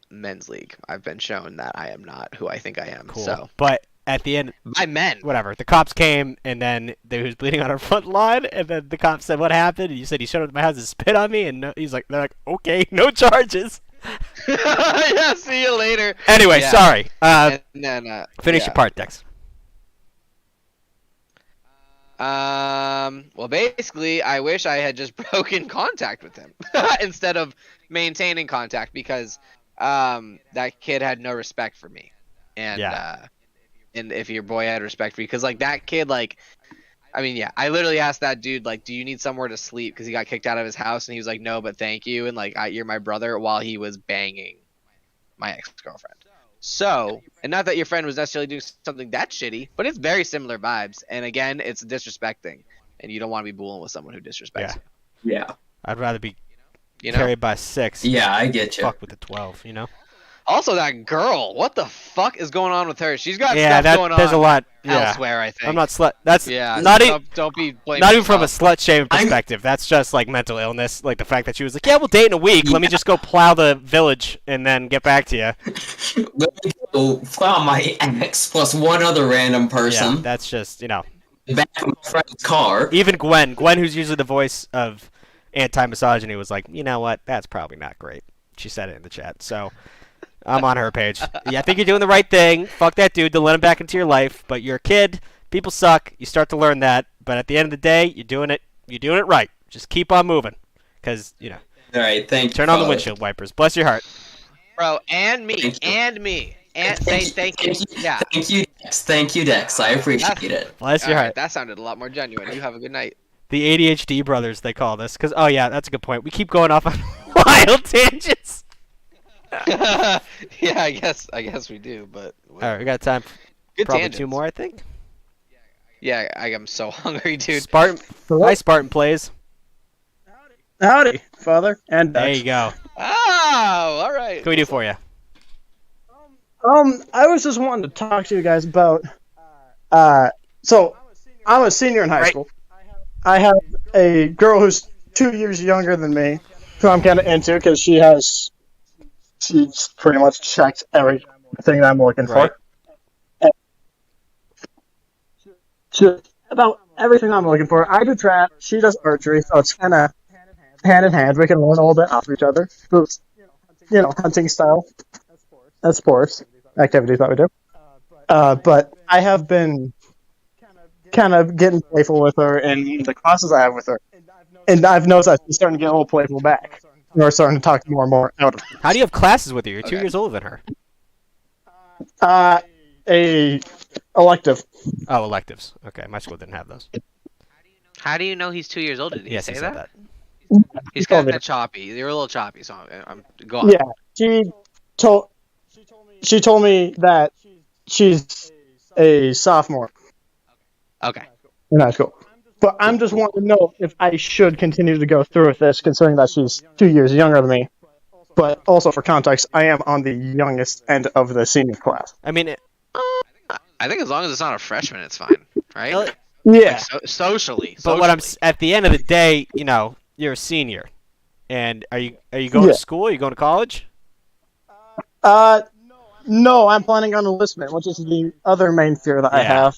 men's league. I've been shown that I am not who I think I am. Cool. So, But at the end, by men. Whatever. The cops came, and then he was bleeding on our front lawn, and then the cops said, "What happened?" And you said he showed up at my house and spit on me, and they're like, "Okay, no charges." Yeah, see you later. Anyway, Yeah. sorry. Finish yeah. your part, Dex. Well, basically, I wish I had just broken contact with him instead of maintaining contact because that kid had no respect for me, and and if your boy had respect for you, because like that kid, like, I mean, yeah, I literally asked that dude, like, do you need somewhere to sleep? Because he got kicked out of his house, and he was like, no, but thank you, and like, you're my brother, while he was banging my ex-girlfriend. So, and not that your friend was necessarily doing something that shitty, but it's very similar vibes. And again, it's disrespecting, and you don't want to be bullying with someone who disrespects you. Yeah. I'd rather be You know? carried by 6. Yeah, I get you. Fuck with the 12, you know? Also, that girl, what the fuck is going on with her? She's got Yeah, stuff going on there's a lot elsewhere, I think. I'm not slut. That's yeah. not Don't be blaming not even from a yourself. slut shaming perspective. That's just like mental illness. Like the fact that she was like, "Yeah, we'll date in a week. Let me just go plow the village and then get back to you." Let me go file my ex plus one other random person. Yeah, that's just back in my friend's car. Even Gwen, who's usually the voice of anti-misogyny, was like, "You know what? That's probably not great." She said it in the chat, so I'm on her page. Yeah, I think you're doing the right thing. Fuck that dude. Don't let him back into your life. But you're a kid. People suck. You start to learn that. But at the end of the day, you're doing it. You're doing it right. Just keep on moving, because All right, thank you. Turn on the windshield wipers. Bless your heart. Bro, and me. And say thank you. Yeah. Thank you, Dex. Thank you, Dex. I appreciate it. Bless your All heart. right, that sounded a lot more genuine. You have a good night. The ADHD brothers, they call this. Because, oh, yeah, that's a good point. We keep going off on wild tangents. Yeah, I guess we do, but All right, we got time for Good probably tangents. 2 more, I think. yeah, I am so hungry, dude. Spartan. Hi, Spartan plays. Howdy, father and There you go. Oh, all right. What can we do for you? I was just wanting to talk to you guys about. So, I'm a senior in high school. I have a girl who's 2 years younger than me, who I'm kind of into because she's pretty much checked everything that I'm looking for. Just about everything I'm looking for. I do trap. She does archery, so it's kind of hand in hand. We can learn a little bit off each other. Hunting style. That's sports activities that we do. But I have been kind of getting playful with her in the classes I have with her, and I've noticed that she's starting to get a little playful back. We're starting to talk more and more out of her. How do you have classes with her? You're 2 years older than her. A elective. Oh, electives. Okay, my school didn't have those. How do you know he's 2 years older? Did he Yes, say he said that? He's He's told kind me. of choppy. You're a little choppy, so I'm go on. Yeah, she told me that she's a sophomore Okay. in high school. But I'm just wanting to know if I should continue to go through with this, considering that she's 2 years younger than me. But also, for context, I am on the youngest end of the senior class. I mean, I think as long as it's not a freshman, it's fine, right? Yeah. Like, socially. but what at the end of the day, you're a senior, and are you going to school? Are you going to college? No, I'm planning on enlistment, which is the other main fear that I have.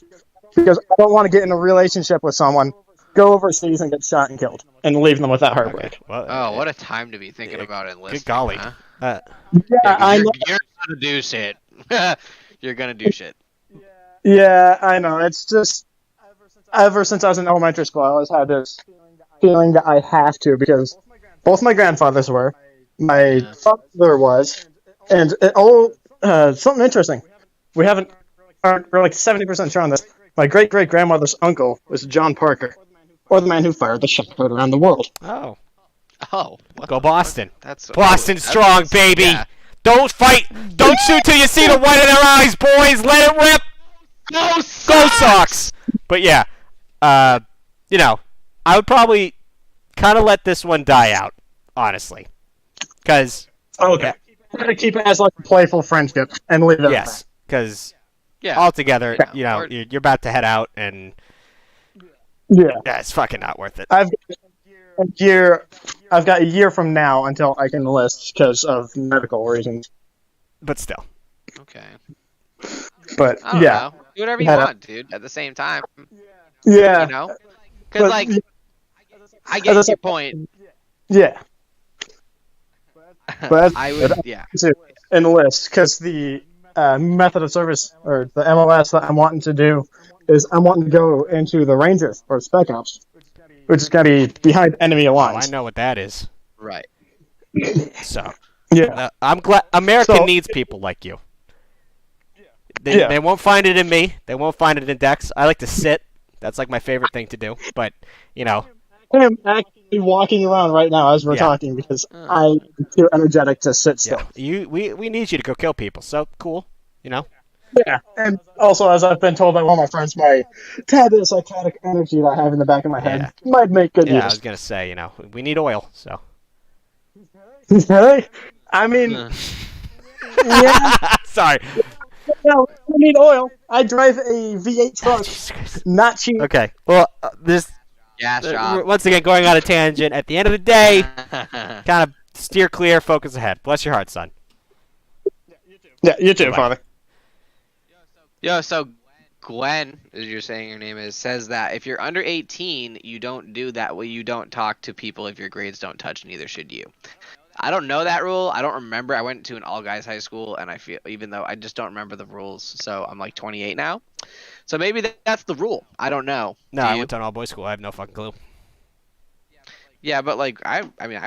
Because I don't want to get in a relationship with someone, go overseas and get shot and killed, and leave them with that heartbreak. Well, Oh, what a time to be thinking about enlisting. good golly. Huh? Uh, I know. You're gonna do shit. You're gonna do shit. Yeah, I know. It's just ever since I was in elementary school, I always had this feeling that I have to, because both my grandfathers were, my father was, and something interesting. We haven't, we're like 70% sure on this. My great-great-grandmother's uncle was John Parker, or the man who fired the shot put around the world. Oh. Oh. Go Boston. That's Boston strong, baby. Yeah. Don't fight. Don't shoot till you see the white of their eyes, boys. Let it rip. Go Sox. But yeah, you know, I would probably kind of let this one die out, honestly, because okay, I'm gonna keep it as like a playful friendship and leave it. Yes, because altogether, you know, you're about to head out, and yeah, it's fucking not worth it. I've got a year from now until I can enlist because of medical reasons. But still. Okay. But I don't know. Do whatever you want, dude. At the same time. Yeah. You know, because like, I get your point. Yeah. But I would, yeah. To enlist because the method of service or the MOS that I'm wanting to do is I'm wanting to go into the Rangers or Spec Ops, which is going to be behind enemy lines. Oh, I know what that is. Right. So. Yeah. I'm glad America needs people like you. They won't find it in me. They won't find it in Dex. I like to sit. That's like my favorite thing to do. But, you know. I am actually walking around right now as we're talking because I'm too energetic to sit still. Yeah. We need you to go kill people. So, cool. You know? Yeah. And also, as I've been told by one of my friends, my tad bit of psychotic energy that I have in the back of my head might make good use. Yeah, I was going to say, you know, we need oil, so. I mean, yeah. Sorry. No, I need oil. I drive a V8 truck. Not cheap. Okay. Well, this. Once again, going on a tangent. At the end of the day, kind of steer clear, focus ahead. Bless your heart, son. Yeah, you too, Bye-bye. Father. Yo, so Gwen, as you're saying your name is, says that if you're under 18, you don't do that. Well, you don't talk to people if your grades don't touch, neither should you. I don't know that rule. I don't remember. I went to an all-guys high school, and I feel, even though I just don't remember the rules, so I'm like 28 now. So maybe that's the rule. I don't know. No, I went to an all-boys school. I have no fucking clue. Yeah, but like I mean,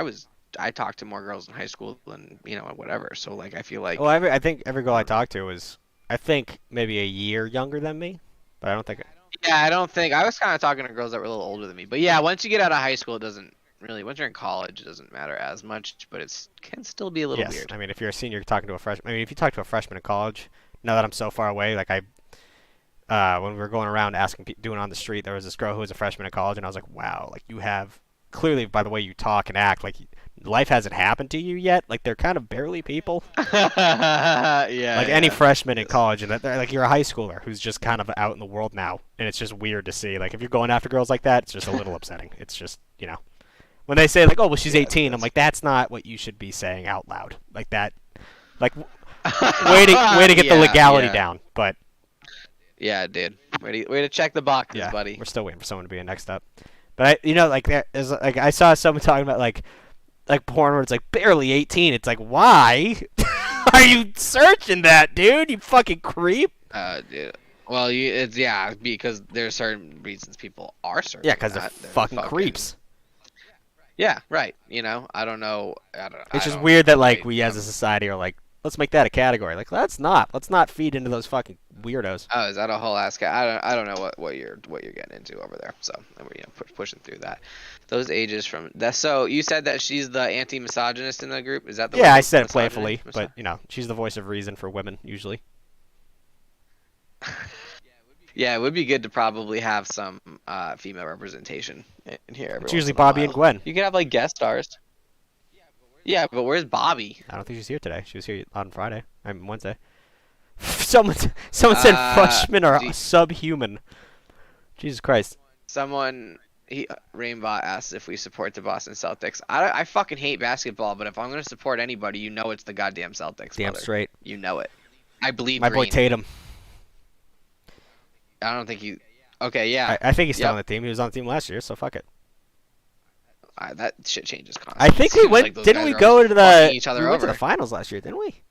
I talked to more girls in high school than, you know, whatever. So like I feel like. Well, I think every girl I talked to was, I think, maybe a year younger than me, but I don't think. Yeah, I don't think I was kind of talking to girls that were a little older than me. But yeah, once you get out of high school, it doesn't. Really, once you're in college, it doesn't matter as much, but it can still be a little weird. I mean, if you're a senior talking to a freshman, I mean, if you talk to a freshman in college, now that I'm so far away, like when we were going around asking, doing on the street, there was this girl who was a freshman in college, and I was like, wow, like you have, clearly by the way you talk and act, like life hasn't happened to you yet. Like they're kind of barely people. Yeah. Like any freshman in college, and they're like you're a high schooler who's just kind of out in the world now, and it's just weird to see. Like if you're going after girls like that, it's just a little upsetting. It's just, you know. When they say, like, oh, well, she's 18, I'm like, that's not what you should be saying out loud. Like that, like, way to get the legality down, but. Yeah, dude. Way to check the boxes, buddy. We're still waiting for someone to be a next up. But, you know, like, I saw someone talking about, like porn where it's, like, barely 18. It's like, why are you searching that, dude? You fucking creep. Dude. Well, because there's certain reasons people are searching. Yeah, because they're fucking creeps. Yeah, right. You know, I don't know. It's just weird that like we as a society are like, let's make that a category. Like, let's not feed into those fucking weirdos. Oh, is that a whole ass? I don't know what you're getting into over there. So we're pushing through that. Those ages from that. So you said that she's the anti-misogynist in the group. Is that the? Yeah, I said it playfully, but you know, she's the voice of reason for women usually. Yeah, it would be good to probably have some female representation in here. It's usually Bobby and Gwen. You could have like guest stars. Yeah, but where's Bobby? I don't think she's here today. She was here on Friday. I mean Wednesday. Someone said freshmen are subhuman. Jesus Christ. Rainbot asked if we support the Boston Celtics. I fucking hate basketball, but if I'm gonna support anybody, you know it's the goddamn Celtics. Damn brother. straight. You know it. I bleed my green. boy Tatum. I don't think you. Okay, yeah. I think he's still on the team. He was on the team last year, so fuck it. That shit changes constantly. I think we went. Like didn't we go to the? Each other we went to over. the finals last year, didn't we?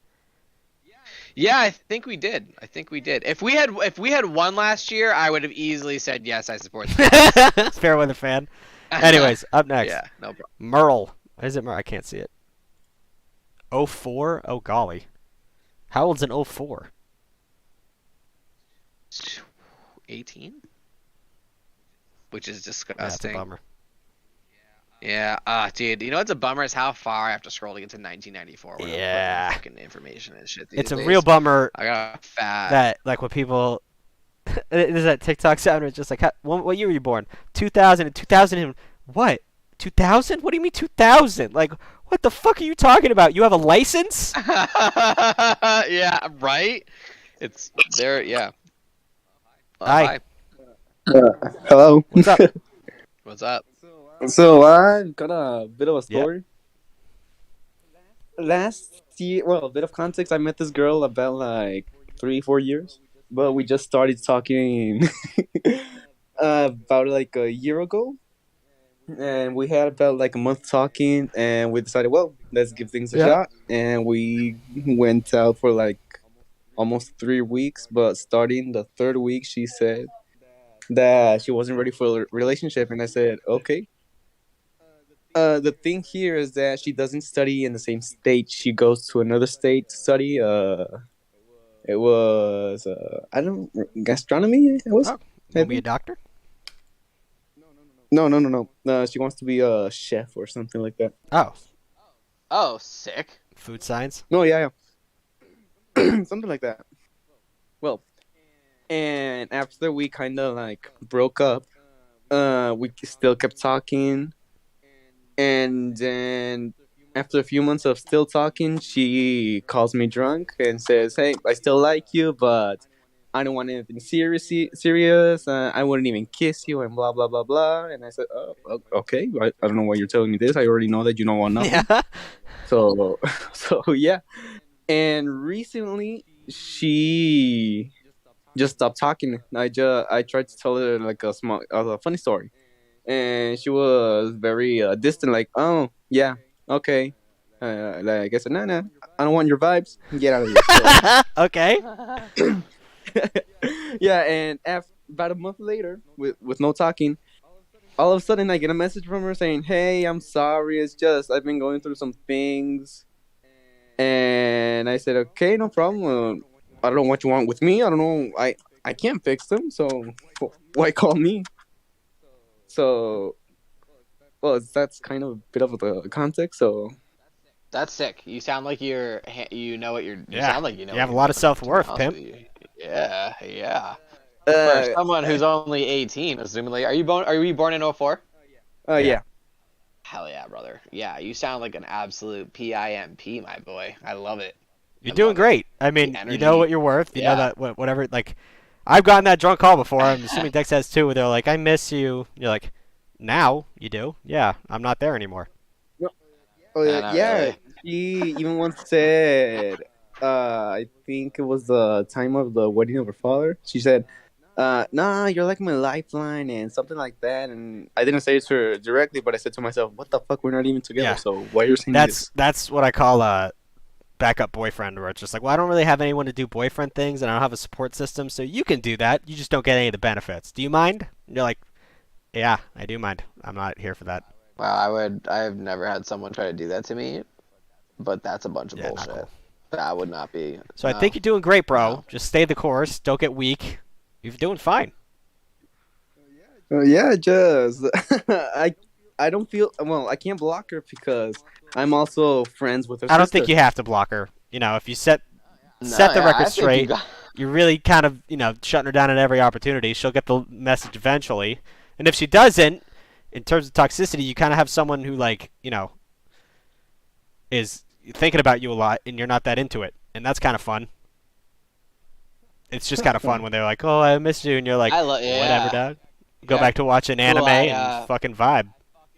Yeah, I think we did. If we had won last year, I would have easily said yes. I support the Bucks. Fair weather fan. Anyways, up next. Yeah, no problem. Merle. Is it Merle? I can't see it. 04? Oh golly. How old's an 04? 18, which is Yeah, that's a disgusting. bummer. Yeah, dude. You know what's a bummer is how far I have to scroll to get to 1994. When Yeah. I'm putting fucking information and shit. These It's a days. real bummer I got fat. that, like, when people... There's that TikTok sound where it's just like, what year were you born? 2000 and 2000 and... What? 2000? What do you mean 2000? Like, what the fuck are you talking about? You have a license? Yeah, right? It's there, yeah. Hi. Hello. What's up? What's up? So I got a bit of a story. Last year, well, a bit of context. I met this girl about like 3-4 years, but we just started talking about like a year ago, and we had about like a month talking, and we decided, well, let's give things a shot, and we went out for like almost 3 weeks. But starting the third week, she said that she wasn't ready for a relationship, and I said, okay. The thing here is that she doesn't study in the same state. She goes to another state to study. It was gastronomy. It was. Oh, you want to be a doctor? No. She wants to be a chef or something like that. Oh, sick. Food science? No, yeah. Something like that. Well, and after we kind of like broke up, we still kept talking. And then after a few months of still talking, she calls me drunk and says, hey, I still like you, but I don't want anything serious. I wouldn't even kiss you and blah, blah, blah, blah. And I said, oh, okay. I don't know why you're telling me this. I already know that you don't want nothing. Yeah. So yeah. And recently, she just stopped talking. I tried to tell her like a funny story. And she was very distant, like, oh, yeah, okay. Like I said, no, I don't want your vibes. Get out of here. Okay. Yeah, and about a month later, with no talking, all of a sudden I get a message from her saying, hey, I'm sorry. It's just I've been going through some things. And I said, okay, no problem. I don't know what you want with me. I don't know. I can't fix them, so why call me? So, well, that's kind of a bit of the context. So, That's sick. You sound like you know what you're. You Yeah. sound like you know. You have what a you're lot of doing, self-worth, to be honest pimp. with you. Yeah. For someone who's only 18, assumingly, are you born in 04? Yeah. Hell yeah, brother. Yeah, you sound like an absolute PIMP, my boy. I love it. You're doing great. I mean, The you know energy. what you're worth. You know Yeah. that whatever. Like, I've gotten that drunk call before. I'm assuming Dex has too. Where they're like, "I miss you." You're like, "Now you do." Yeah, I'm not there anymore. Oh Nah, not yeah. really. She even once said, I think it was the time of the wedding of her father. She said, nah, you're like my lifeline and something like that. And I didn't say it to her directly, but I said to myself, what the fuck? We're not even together. Yeah. So why are you saying this? That's what I call a backup boyfriend, where it's just like, well, I don't really have anyone to do boyfriend things, and I don't have a support system, so you can do that. You just don't get any of the benefits. Do you mind? And you're like, yeah, I do mind. I'm not here for that. Wow, I've never had someone try to do that to me, but that's a bunch of Yeah, not bullshit. cool. That would not be. So I no. think you're doing great, bro. No. Just stay the course. Don't get weak. You're doing fine. Yeah, just I don't feel well. I can't block her because I'm also friends with her. I don't sister. think you have to block her. You know, if you set No, the yeah, I record think you straight, got- you're really kind of, shutting her down at every opportunity. She'll get the message eventually. And if she doesn't, in terms of toxicity, you kind of have someone who, like, is thinking about you a lot, and you're not that into it. And that's kind of fun. It's just kind of fun when they're like, oh, I miss you. And you're like, whatever, yeah. dog. Go Yeah. back to watching anime I, and fucking vibe.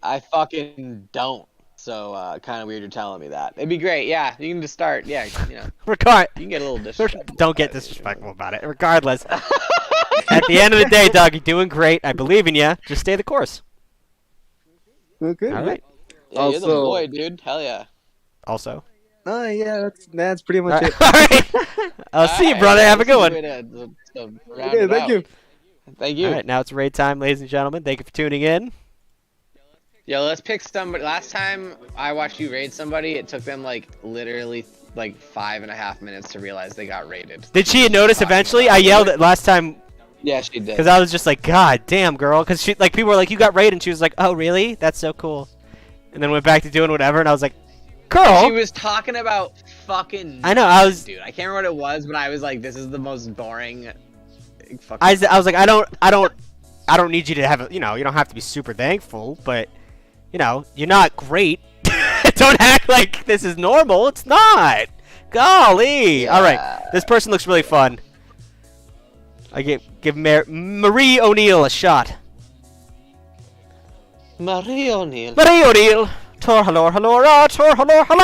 I fucking don't. So kind of weird you're telling me that. It'd be great. Yeah, you can just start. Yeah, You can get a little disrespectful. Don't get disrespectful about it. Regardless, at the end of the day, dog, you're doing great. I believe in you. Just stay the course. Okay. All right. Yeah, you're the Also- boy, dude. Hell yeah. Also, Oh yeah, that's pretty much it. All right. I'll see you, brother. Have a good one. Okay, thank you. Thank you. All right, now it's raid time, ladies and gentlemen. Thank you for tuning in. Yo, let's pick somebody. Last time I watched you raid somebody, it took them like literally like 5.5 minutes to realize they got raided. Did she notice eventually? I yelled at last time. Yeah, she did. Because I was just like, God damn, girl. Because she, like, people were like, you got raided, and she was like, oh, really? That's so cool. And then went back to doing whatever, and I was like, girl. She was talking about fucking. I know. I was. Dude, I can't remember what it was, but I was like, this is the most boring. Fucking I was like, I don't need you to have, you know, you don't have to be super thankful, but, you know, you're not great. Don't act like this is normal. It's not. Golly. Yeah. All right. This person looks really fun. I give Marie O'Neill a shot. Marie O'Neill. Marie O'Neill. Tor halor halora, tor halor halor.